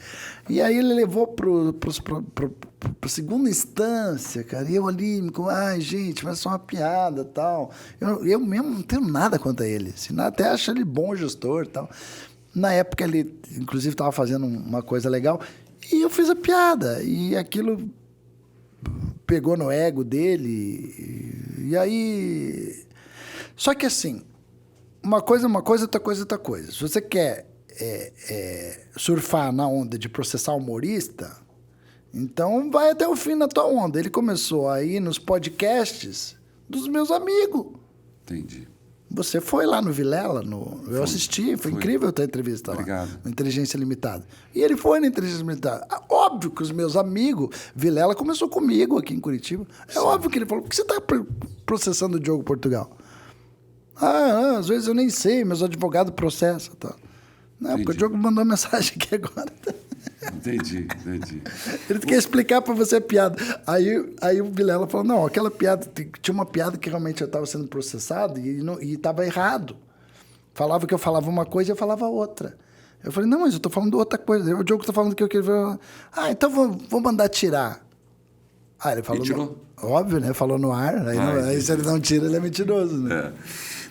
E aí ele levou pra segunda instância, cara. E eu ali, gente, mas é só uma piada e tal. Eu mesmo não tenho nada contra ele. Assim, até acho ele bom gestor e tal. Na época ele, inclusive, estava fazendo uma coisa legal. E eu fiz a piada. E aquilo... pegou no ego dele, e aí... Só que assim, uma coisa, outra coisa, outra coisa. Se você quer surfar na onda de processar humorista, então vai até o fim na tua onda. Ele começou a ir nos podcasts dos meus amigos. Entendi. Você foi lá no Vilela, eu assisti, foi incrível a tua entrevista lá. Obrigado. No Inteligência Limitada. E ele foi na Inteligência Limitada. Óbvio que os meus amigos, Vilela começou comigo aqui em Curitiba. Óbvio que ele falou, por que você está processando o Diogo Portugal? Às vezes eu nem sei, meus advogados processam. Tá? Não, porque o Diogo mandou uma mensagem aqui agora. Entendi. Ele quer explicar para você a piada. Aí o Vilela falou, não, aquela piada... Tinha uma piada que realmente eu estava sendo processado e estava errado. Falava que eu falava uma coisa e eu falava outra. Eu falei, não, mas eu estou falando outra coisa. O Diogo está falando que eu queria... então vou mandar tirar. Ele falou... E tirou? Óbvio, né? Falou no ar. Aí se ele não tira, ele é mentiroso, né?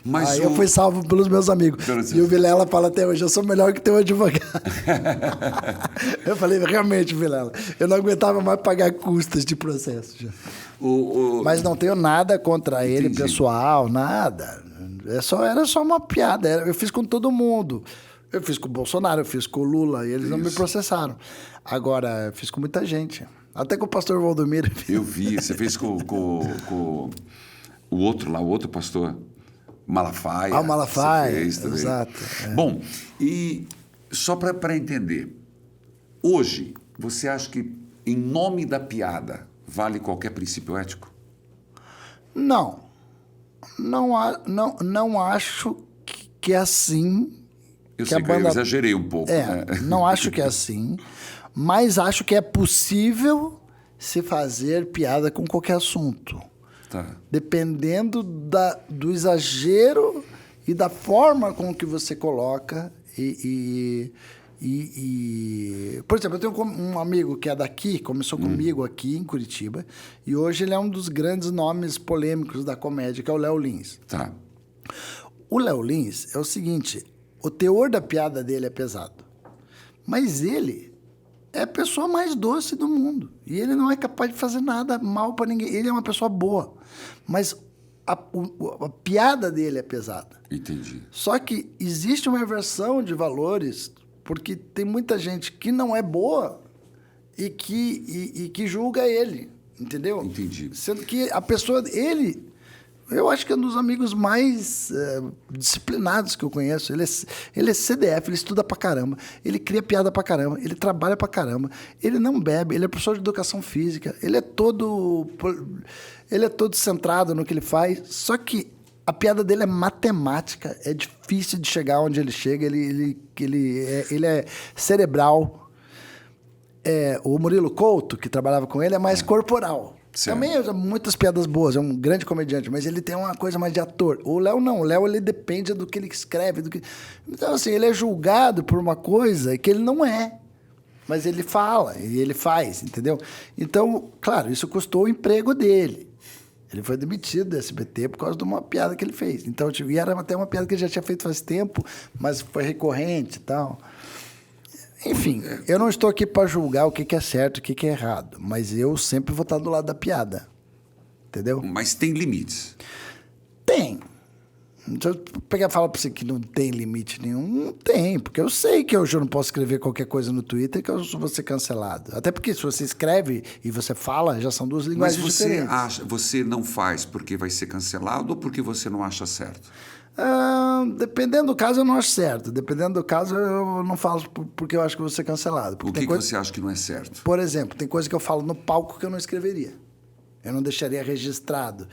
Mas aí eu fui salvo pelos meus amigos. E o Vilela fala até hoje, eu sou melhor que teu advogado. Eu falei, realmente, Vilela, eu não aguentava mais pagar custas de processo. Já. Mas não tenho nada contra ele, pessoal, nada. Era só uma piada. Eu fiz com todo mundo. Eu fiz com o Bolsonaro, eu fiz com o Lula, e eles não me processaram. Agora, eu fiz com muita gente. Até com o pastor Valdomiro. Eu vi, você fez com o outro lá, o outro pastor, Malafaia. O Malafaia, você fez também. exato. Bom, e só para entender, hoje, você acha que em nome da piada vale qualquer princípio ético? Não. Não acho que é assim. Eu sei que eu exagerei um pouco. Né? Não acho que é assim, mas acho que é possível se fazer piada com qualquer assunto. Tá. Dependendo do exagero e da forma com que você coloca. Por exemplo, eu tenho um amigo que é daqui, começou comigo aqui em Curitiba, e hoje ele é um dos grandes nomes polêmicos da comédia, que é o Léo Lins. Tá. O Léo Lins é o seguinte... O teor da piada dele é pesado. Mas ele é a pessoa mais doce do mundo. E ele não é capaz de fazer nada mal para ninguém. Ele é uma pessoa boa. Mas a piada dele é pesada. Entendi. Só que existe uma inversão de valores, porque tem muita gente que não é boa e que julga ele. Entendeu? Entendi. Sendo que a pessoa... Eu acho que é um dos amigos mais disciplinados que eu conheço. Ele é CDF, ele estuda pra caramba, ele cria piada pra caramba, ele trabalha pra caramba, ele não bebe, ele é professor de educação física, ele é todo centrado no que ele faz. Só que a piada dele é matemática, é difícil de chegar onde ele chega, ele é cerebral. O Murilo Couto, que trabalhava com ele, é mais corporal. Certo. Também é muitas piadas boas, é um grande comediante, mas ele tem uma coisa mais de ator. O Léo não, o Léo ele depende do que ele escreve. Então, assim, ele é julgado por uma coisa que ele não é. Mas ele fala e ele faz, entendeu? Então, claro, isso custou o emprego dele. Ele foi demitido do SBT por causa de uma piada que ele fez. Então, e era até uma piada que ele já tinha feito faz tempo, mas foi recorrente e tal. Enfim, eu não estou aqui para julgar o que é certo e o que é errado, mas eu sempre vou estar do lado da piada, entendeu? Mas tem limites. Tem. Se eu pegar e falar para você que não tem limite nenhum, não tem, porque eu sei que hoje eu não posso escrever qualquer coisa no Twitter que eu vou ser cancelado. Até porque se você escreve e você fala, já são duas linguagens diferentes. Você não faz porque vai ser cancelado ou porque você não acha certo? Dependendo do caso, eu não acho certo. Dependendo do caso, eu não falo porque eu acho que vou ser cancelado. O que você acha que não é certo? Por exemplo, tem coisa que eu falo no palco que eu não escreveria. Eu não deixaria registrado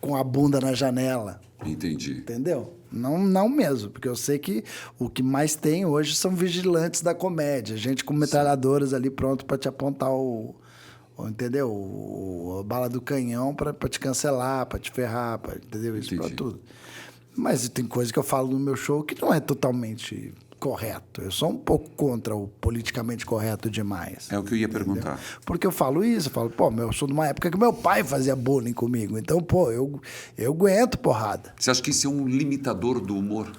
com a bunda na janela. Entendi. Entendeu? Não mesmo, porque eu sei que o que mais tem hoje são vigilantes da comédia. Gente com metralhadoras ali pronto para te apontar entendeu? A bala do canhão para te cancelar, para te ferrar, entendeu? Isso para tudo. Mas tem coisa que eu falo no meu show que não é totalmente correto. Eu sou um pouco contra o politicamente correto demais. É o que eu ia perguntar. Entendeu? Porque eu falo isso, eu falo, eu sou de uma época que meu pai fazia bullying comigo. Então, eu aguento porrada. Você acha que isso é um limitador do humor?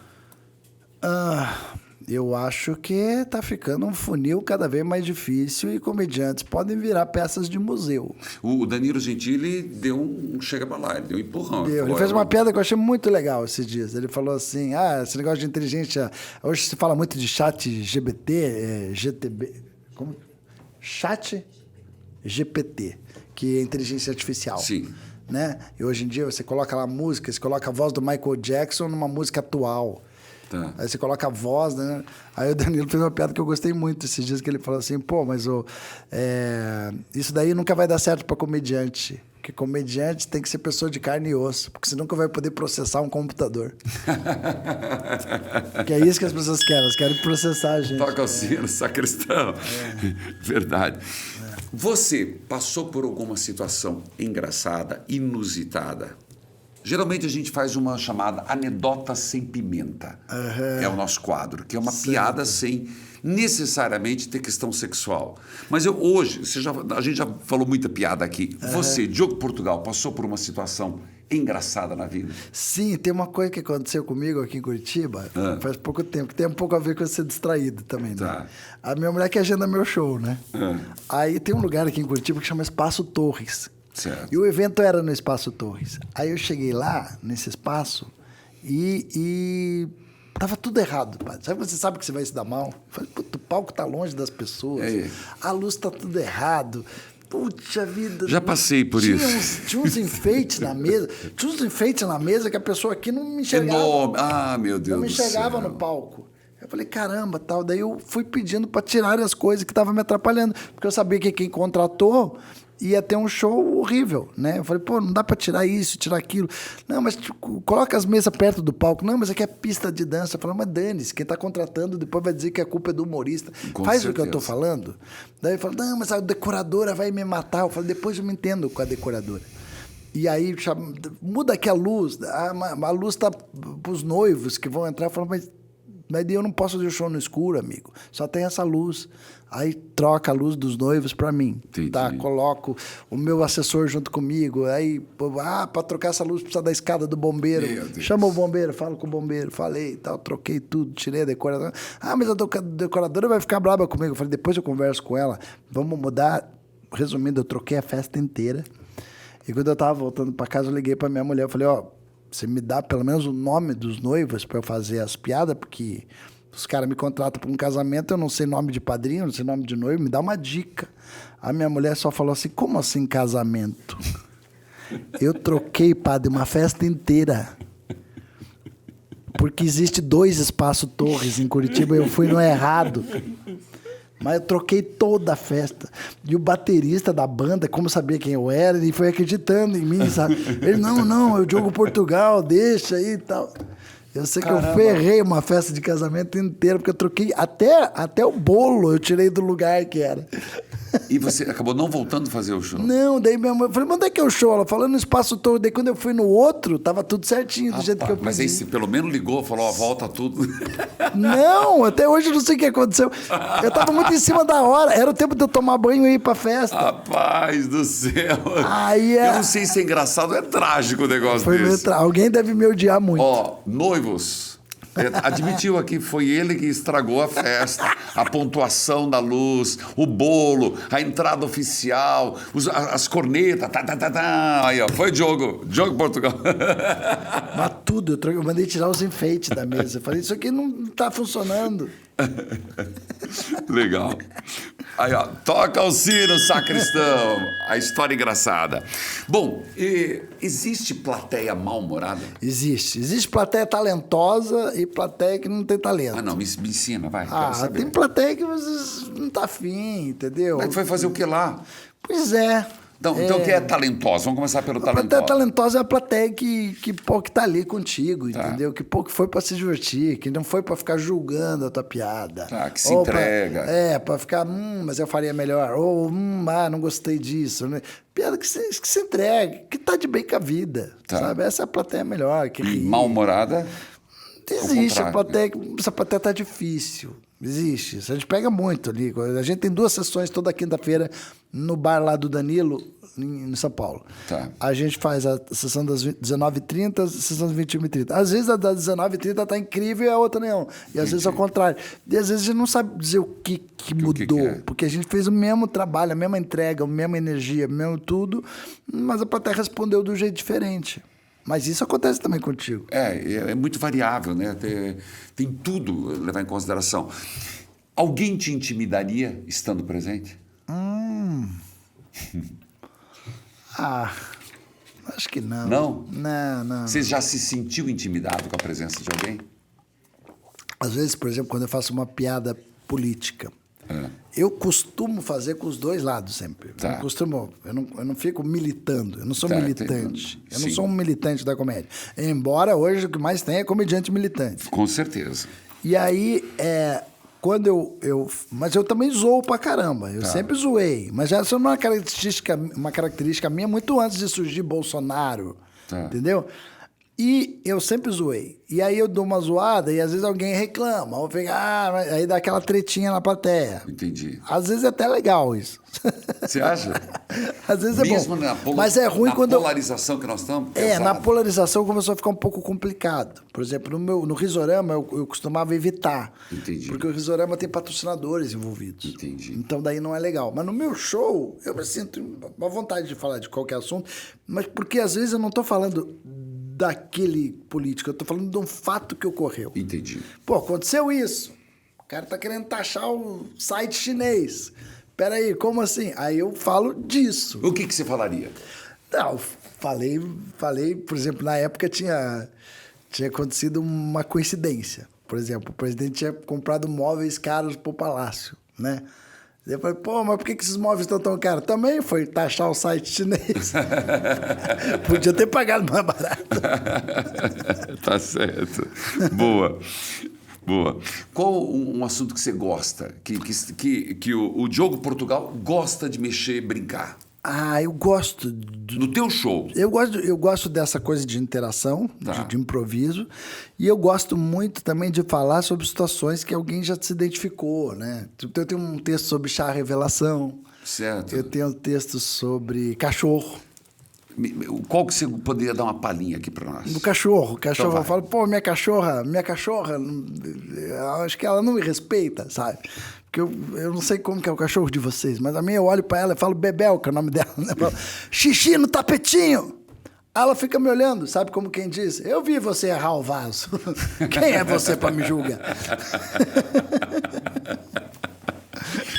Eu acho que está ficando um funil cada vez mais difícil e comediantes podem virar peças de museu. O Danilo Gentili deu um chega pra lá, ele deu um empurrão. Ele fez uma piada que eu achei muito legal esses dias. Ele falou assim, esse negócio de inteligência... Hoje se fala muito de chat GPT, GTB... Como? Chat GPT, que é inteligência artificial. Sim. Né? E hoje em dia você coloca lá música, você coloca a voz do Michael Jackson numa música atual. Tá. Aí você coloca a voz, né? Aí o Danilo fez uma piada que eu gostei muito esses dias, que ele falou assim, mas isso daí nunca vai dar certo para comediante. Porque comediante tem que ser pessoa de carne e osso, porque você nunca vai poder processar um computador. Que é isso que as pessoas querem, elas querem processar a gente. Toca o sino, sacristão. Verdade. Você passou por alguma situação engraçada, inusitada? Geralmente a gente faz uma chamada anedota sem pimenta. É o nosso quadro, que é uma piada sem necessariamente ter questão sexual. Mas hoje, a gente já falou muita piada aqui. Você, Diogo Portugal, passou por uma situação engraçada na vida? Sim, tem uma coisa que aconteceu comigo aqui em Curitiba, faz pouco tempo, que tem um pouco a ver com eu ser distraído também, né? Tá. A minha mulher que agenda meu show, né? Aí tem um lugar aqui em Curitiba que chama Espaço Torres. Certo. E o evento era no Espaço Torres. Aí eu cheguei lá, nesse espaço, E tava tudo errado, padre. Sabe quando você sabe que você vai se dar mal? Eu falei, puta, o palco tá longe das pessoas, a luz tá tudo errado. Puxa vida. Já passei por isso. Tinha uns enfeites na mesa. Tinha uns enfeites na mesa que a pessoa aqui não me enxergava. Enorme. Ah, meu Deus do céu. Não me enxergava no palco. Eu falei, caramba, tal. Daí eu fui pedindo para tirar as coisas que estavam me atrapalhando. Porque eu sabia que quem contratou ia ter um show horrível, né? Eu falei, pô, não dá para tirar isso, tirar aquilo. Não, mas coloca as mesas perto do palco. Não, mas aqui é pista de dança. Eu falei, mas dane-se, quem tá contratando depois vai dizer que a culpa é do humorista. Faz certeza. O que eu tô falando. Daí eu falei, não, mas a decoradora vai me matar. Eu falei, depois eu me entendo com a decoradora. E aí muda aqui a luz. A luz tá pros noivos que vão entrar. Eu falei, mas eu não posso fazer o show no escuro, amigo. Só tem essa luz. Aí troca a luz dos noivos para mim. Entendi. Tá? Coloco o meu assessor junto comigo. Aí, para trocar essa luz precisa da escada do bombeiro. Chama o bombeiro, falo com o bombeiro. Falei, tal, troquei tudo, tirei a decoradora. Mas a decoradora vai ficar brava comigo. Eu falei, depois eu converso com ela. Vamos mudar. Resumindo, eu troquei a festa inteira. E quando eu tava voltando para casa, eu liguei para minha mulher. Eu falei, você me dá pelo menos o nome dos noivos para eu fazer as piadas, porque os caras me contratam para um casamento, eu não sei nome de padrinho, não sei nome de noivo, me dá uma dica. A minha mulher só falou assim, como assim casamento? Eu troquei, padre, uma festa inteira. Porque existe 2 Espaço Torres em Curitiba, eu fui no errado. Mas eu troquei toda a festa. E o baterista da banda, como sabia quem eu era, ele foi acreditando em mim, sabe? Ele, não, eu jogo Portugal, deixa aí e tal. Eu sei que eu ferrei uma festa de casamento inteira, porque eu troquei até o bolo, eu tirei do lugar que era. E você acabou não voltando a fazer o show? Não, daí minha mãe... Eu falei, mas onde é que é o show? Ela falou no Espaço Torre. Daí quando eu fui no outro, tava tudo certinho, do jeito que eu pedi. Mas aí você pelo menos ligou, falou, volta tudo. Não, até hoje eu não sei o que aconteceu. Eu tava muito em cima da hora. Era o tempo de eu tomar banho e ir pra festa. Rapaz do céu. Aí, eu não sei se é engraçado, é trágico o negócio desse. Alguém deve me odiar muito. Noivos... Admitiu aqui, foi ele que estragou a festa, a pontuação da luz, o bolo, a entrada oficial, as cornetas, Aí, foi Diogo Portugal. Mas tudo, eu mandei tirar os enfeites da mesa. Eu falei, isso aqui não tá funcionando. Legal. Aí, toca o sino, sacristão. A história engraçada. Bom, existe plateia mal-humorada? Existe. Existe plateia talentosa e plateia que não tem talento. Não, me ensina, vai. Quero saber. Tem plateia que vocês não tá afim, entendeu? Mas foi fazer o que lá? Pois é. Então, o que é talentosa? Vamos começar pelo talentosa. A plateia talentosa é a plateia que tá ali contigo, entendeu? Que foi para se divertir, que não foi para ficar julgando a tua piada. Que se entrega. Para ficar, mas eu faria melhor. Ou, não gostei disso. Né? Piada que se entrega, que tá de bem com a vida, sabe? Essa é a plateia melhor. E mal-humorada? Existe, essa plateia tá difícil. Existe. A gente pega muito ali. A gente tem 2 sessões toda quinta-feira no bar lá do Danilo, em São Paulo. A gente faz a sessão das 19h30, a sessão das 21h30. Às vezes a das 19h30 tá incrível e a outra não. E às vezes é o contrário. E às vezes a gente não sabe dizer o que mudou. Porque a gente fez o mesmo trabalho, a mesma entrega, a mesma energia, o mesmo tudo, mas a plateia respondeu de um jeito diferente. Mas isso acontece também contigo. É muito variável, né? Tem tudo a levar em consideração. Alguém te intimidaria estando presente? Acho que não. Não? Não. Você já se sentiu intimidado com a presença de alguém? Às vezes, por exemplo, quando eu faço uma piada política, eu costumo fazer com os 2 lados sempre. Eu não fico militando, eu não sou militante. Eu não sou um militante da comédia. Embora hoje o que mais tem é comediante militante. Com certeza. E aí, quando mas eu também zoo pra caramba. Eu sempre zoei. Mas essa é uma característica minha muito antes de surgir Bolsonaro. Entendeu? E eu sempre zoei. E aí eu dou uma zoada e às vezes alguém reclama. Ou fica, aí dá aquela tretinha na plateia. Entendi. Às vezes é até legal isso. Você acha? Às vezes mesmo é bom. Mas é ruim quando... Na polarização que nós estamos? Na polarização começou a ficar um pouco complicado. Por exemplo, no Risorama eu costumava evitar. Entendi. Porque o Risorama tem patrocinadores envolvidos. Entendi. Então daí não é legal. Mas no meu show, eu me sinto uma vontade de falar de qualquer assunto, mas porque às vezes eu não estou falando daquele político, eu tô falando de um fato que ocorreu. Entendi. Pô, aconteceu isso. O cara tá querendo taxar o site chinês. Peraí, como assim? Aí eu falo disso. O que você falaria? Não, falei, por exemplo, na época tinha acontecido uma coincidência. Por exemplo, o presidente tinha comprado móveis caros pro palácio, né? Eu falei, pô, mas por que esses móveis estão tão caros? Também foi taxar o site chinês. Podia ter pagado mais barato. Tá certo. Boa. Boa. Qual um assunto que você gosta? Que o Diogo Portugal gosta de mexer, brincar? Ah, eu gosto. No teu show? Eu gosto dessa coisa de interação, Tá. de improviso. E eu gosto muito também de falar sobre situações que alguém já se identificou, né? Eu tenho um texto sobre chá revelação. Certo. Eu tenho um texto sobre cachorro. Qual que você poderia dar uma palhinha aqui para nós? Do cachorro. Então vai. Eu falo, pô, minha cachorra, eu acho que ela não me respeita, sabe? Porque eu não sei como que é o cachorro de vocês, mas a minha eu olho pra ela e falo Bebel, que é o nome dela. Né? Eu falo, xixi no tapetinho! Aí ela fica me olhando, sabe como quem diz? Eu vi você errar o vaso. Quem é você pra me julgar?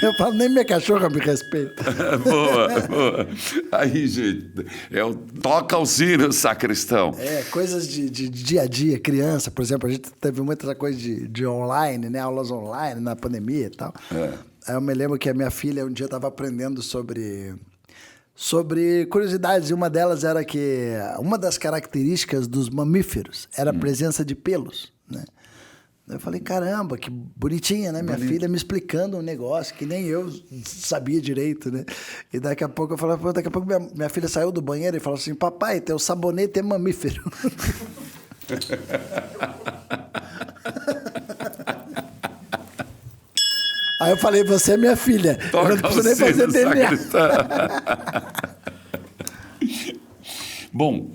Eu falo, nem minha cachorra me respeita. Boa. Aí, gente, toca o sino, sacristão. Coisas de dia a dia, criança, por exemplo, a gente teve muita coisa de online, né? Aulas online na pandemia e tal. Aí eu me lembro que a minha filha um dia estava aprendendo sobre curiosidades, e uma delas era que uma das características dos mamíferos era a presença de pelos, né? Eu falei, caramba, que bonitinha, né? Minha filha me explicando um negócio que nem eu sabia direito, né? E daqui a pouco eu falei, pô, daqui a pouco minha filha saiu do banheiro e falou assim, papai, teu sabonete é mamífero. Aí eu falei, você é minha filha. Toca eu não preciso nem fazer DNA. Bom,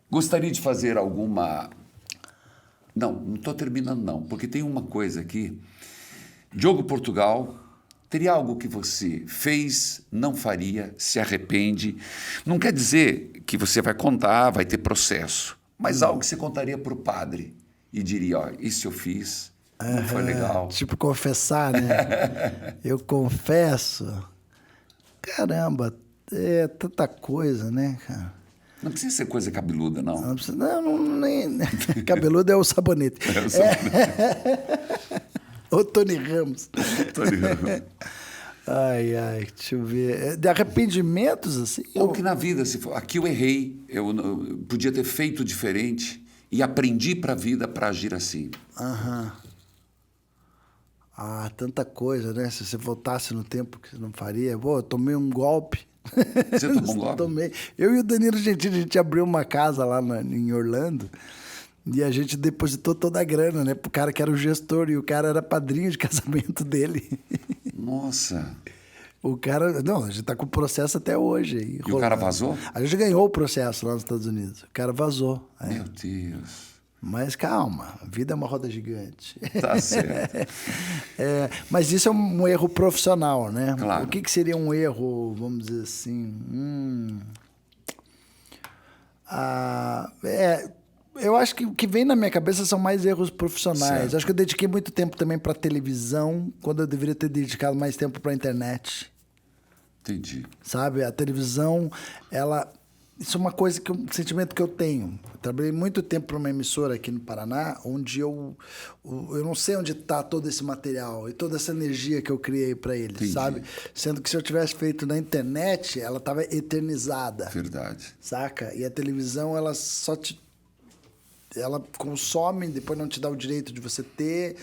gostaria de fazer alguma... Não estou terminando não, porque tem uma coisa aqui. Diogo Portugal, teria algo que você fez, não faria, se arrepende? Não quer dizer que você vai contar, vai ter processo, mas algo que você contaria para o padre e diria, ó, isso eu fiz, não foi legal. Tipo confessar, né? Eu confesso. Caramba, é tanta coisa, né, cara? Não precisa ser coisa cabeluda, não. Não precisa, nem... Cabeludo é o sabonete. É o sabonete. O Tony Ramos. Tony Ramos. Ai, deixa eu ver. De arrependimentos, assim? Ou que na vida, se for, aqui eu errei, eu podia ter feito diferente e aprendi para a vida para agir assim. Aham. Ah, tanta coisa, né? Se você voltasse no tempo que você não faria. Pô, eu tomei um golpe. Você tomou um golpe? Tomei. Eu e o Danilo Gentili, a gente abriu uma casa lá em Orlando e a gente depositou toda a grana, né? Pro cara que era o gestor e o cara era padrinho de casamento dele. Nossa. O cara... Não, a gente tá com o processo até hoje. Aí, E o cara vazou? A gente ganhou o processo lá nos Estados Unidos. O cara vazou. Meu Deus. Mas calma, a vida é uma roda gigante. Tá certo. Mas isso é um erro profissional, né? Claro. O que seria um erro, vamos dizer assim? Eu acho que o que vem na minha cabeça são mais erros profissionais. Certo. Acho que eu dediquei muito tempo também para televisão, quando eu deveria ter dedicado mais tempo para a internet. Entendi. Sabe? A televisão, isso é uma coisa um sentimento que eu tenho. Eu trabalhei muito tempo para uma emissora aqui no Paraná, onde eu não sei onde está todo esse material e toda essa energia que eu criei para eles, Entendi. sabe? Sendo que se eu tivesse feito na internet, ela estava eternizada. Verdade. Saca? E a televisão, ela ela consome, depois não te dá o direito de você ter.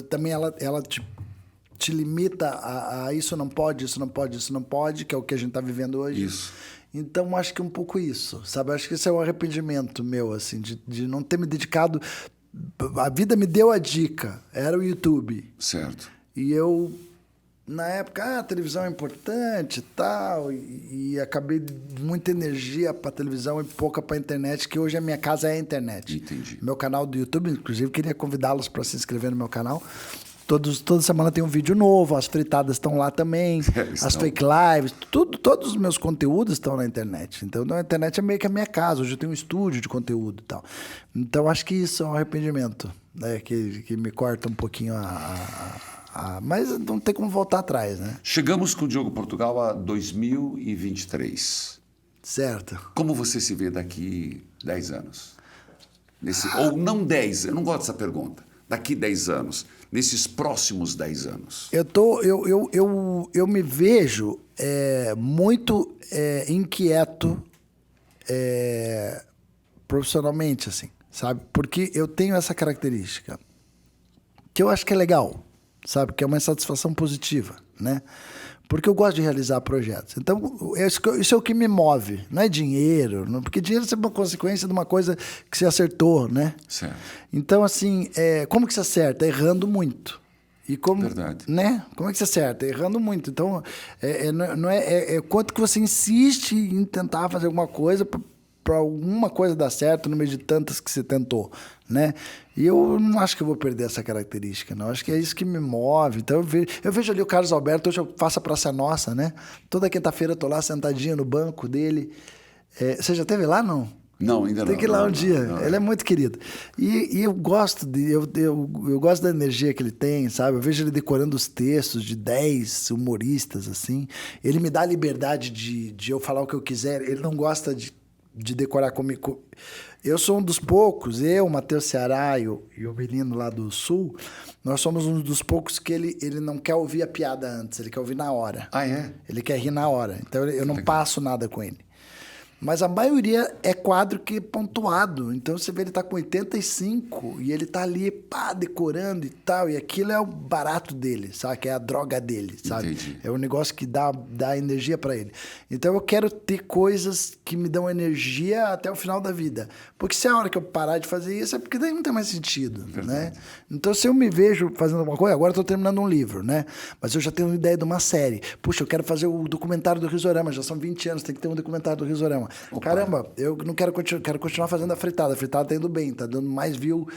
Também ela te limita a isso não pode, isso não pode, isso não pode, que é o que a gente está vivendo hoje. Isso. Então, acho que é um pouco isso, sabe? Acho que esse é um arrependimento meu, assim, de não ter me dedicado... A vida me deu a dica, era o YouTube. Certo. E eu, na época, a televisão é importante e tal, e acabei muita energia para televisão e pouca para internet, que hoje a minha casa é a internet. Entendi. Meu canal do YouTube, inclusive, queria convidá-los para se inscrever no meu canal. Toda semana tem um vídeo novo, as fritadas estão lá também, as fake lives, todos os meus conteúdos estão na internet. Então, a internet é meio que a minha casa. Hoje eu tenho um estúdio de conteúdo e tal. Então, acho que isso é um arrependimento, né? Que me corta um pouquinho mas não tem como voltar atrás, né? Chegamos com o Diogo Portugal a 2023. Certo. Como você se vê daqui 10 anos? Ou não 10, eu não gosto dessa pergunta. Daqui 10 anos, nesses próximos 10 anos. Eu me vejo muito inquieto profissionalmente, assim, sabe? Porque eu tenho essa característica que eu acho que é legal, sabe? Que é uma satisfação positiva, né? Porque eu gosto de realizar projetos. Então, isso é o que me move. Não é dinheiro, porque dinheiro é uma consequência de uma coisa que você acertou, né? Certo. Então, assim, como que você acerta? Errando muito. E como, verdade. Né? Como é que você acerta? Errando muito. Então, não é quanto que você insiste em tentar fazer alguma coisa para alguma coisa dar certo no meio de tantas que você tentou, né? E eu não acho que eu vou perder essa característica, não. Acho que é isso que me move. Então, eu vejo ali o Carlos Alberto, hoje eu faço a Praça Nossa, né? Toda quinta-feira eu tô lá sentadinho no banco dele. Você já esteve lá, não? Não, ainda não. Tem que ir lá um dia. Ele é muito querido. E eu gosto eu gosto da energia que ele tem, sabe? Eu vejo ele decorando os textos de 10 humoristas, assim. Ele me dá a liberdade de eu falar o que eu quiser. Ele não gosta de decorar comigo. Eu sou um dos poucos, o Matheus Ceará e o menino lá do Sul, nós somos um dos poucos que ele não quer ouvir a piada antes, ele quer ouvir na hora. Ah, é? Ele quer rir na hora. Então eu não passo nada com ele. Mas a maioria é quadro que é pontuado. Então você vê ele tá com 85 e ele tá ali, decorando e tal. E aquilo é o barato dele, sabe? Que é a droga dele, sabe? Entendi. É um negócio que dá energia para ele. Então eu quero ter coisas que me dão energia até o final da vida. Porque se é a hora que eu parar de fazer isso, é porque daí não tem mais sentido, né? Então se eu me vejo fazendo alguma coisa, agora eu tô terminando um livro, né? Mas eu já tenho uma ideia de uma série. Puxa, eu quero fazer o documentário do Risorama. Já são 20 anos, tem que ter um documentário do Risorama. Opa. Caramba, eu não quero continuar fazendo a fritada. A fritada tá indo bem, tá dando mais view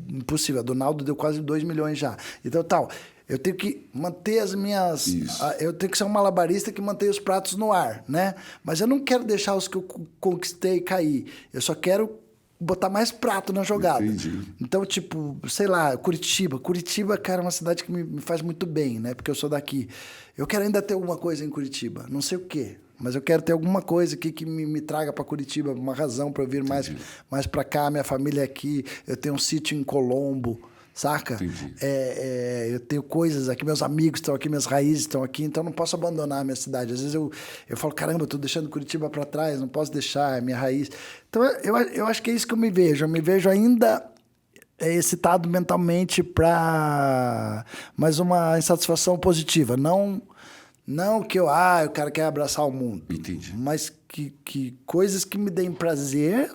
impossível. A do Naldo deu quase 2 milhões já. Então, eu tenho que manter as minhas... Eu tenho que ser um malabarista que mantém os pratos no ar, né? Mas eu não quero deixar os que eu conquistei cair. Eu só quero botar mais prato na jogada. Entendi. Então, tipo, sei lá, Curitiba. Curitiba, cara, é uma cidade que me faz muito bem, né? Porque eu sou daqui. Eu quero ainda ter alguma coisa em Curitiba. Não sei o quê. Mas eu quero ter alguma coisa aqui que me traga para Curitiba, uma razão para eu vir mais para cá. Minha família é aqui, eu tenho um sítio em Colombo, saca? Eu tenho coisas aqui, meus amigos estão aqui, minhas raízes estão aqui, então eu não posso abandonar a minha cidade. Às vezes eu falo, caramba, eu estou deixando Curitiba para trás, não posso deixar, é minha raiz. Então eu acho que é isso que eu me vejo. Eu me vejo ainda excitado mentalmente para mais uma insatisfação positiva. Não que o cara quer abraçar o mundo. Entendi. Mas que coisas que me deem prazer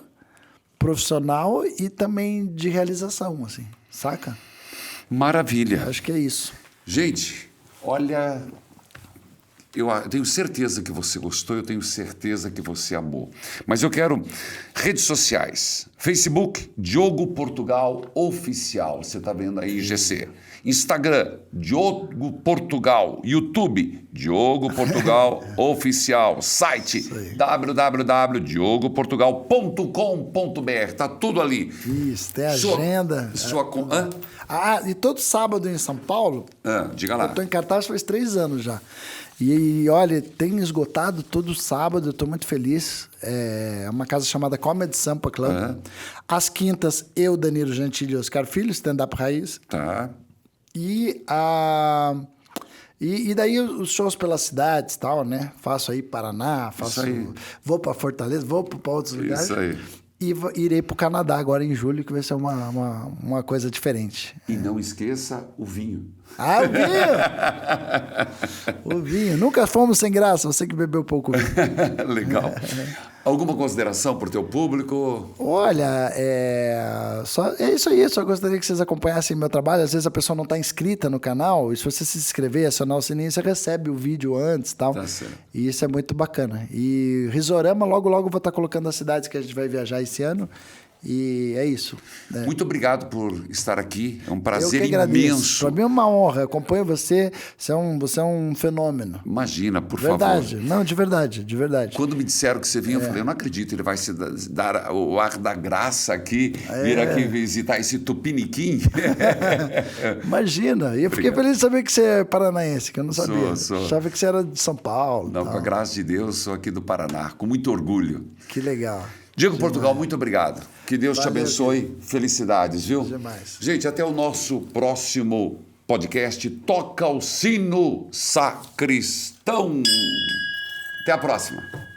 profissional e também de realização, assim, saca? Maravilha. Acho que é isso. Gente, olha, eu tenho certeza que você gostou, eu tenho certeza que você amou. Mas eu quero redes sociais. Facebook, Diogo Portugal Oficial. Você está vendo aí, GC. Instagram, Diogo Portugal. YouTube, Diogo Portugal Oficial. Site, www.diogoportugal.com.br. Tá tudo ali. Isso, tem agenda. E todo sábado em São Paulo, diga lá. Eu tô em cartaz faz 3 anos já. E olha, tem esgotado todo sábado, eu estou muito feliz. É uma casa chamada Comedy Sampa Club. Às quintas, eu, Danilo Gentili e Oscar Filho, stand-up raiz. Tá. E daí os shows pelas cidades e tal, né? Faço aí Paraná, vou para Fortaleza, vou para outros lugares. Isso aí. E irei para o Canadá agora em julho, que vai ser uma coisa diferente. E não esqueça o vinho. O vinho! O vinho. Nunca fomos sem graça, você que bebeu pouco vinho. Legal. Alguma consideração para o teu público? Olha, é isso aí. Só gostaria que vocês acompanhassem meu trabalho. Às vezes a pessoa não está inscrita no canal. E se você se inscrever, acionar o sininho, você recebe o vídeo antes e tal. Tá certo. E isso é muito bacana. E Risorama, logo vou estar colocando as cidades que a gente vai viajar esse ano. E é isso. Né? Muito obrigado por estar aqui. É um Eu prazer que agradeço. imenso. Para mim é uma honra. Eu acompanho você. Você é um fenômeno. Imagina, por Verdade. favor. Não, de verdade, de verdade. Quando me disseram que você vinha, eu falei, eu não acredito, ele vai se dar o ar da graça aqui, vir aqui visitar esse tupiniquim. Imagina. E eu fiquei feliz de saber que você é paranaense, que eu não sabia. Sou. Achava que você era de São Paulo. Não, tal. com a graça de Deus, sou aqui do Paraná, com muito orgulho. Que legal. Diego Portugal, muito obrigado. Que Deus te Valeu, abençoe. Felicidades, viu? Demais. Gente, até o nosso próximo podcast. Toca o sino, sacristão. Até a próxima.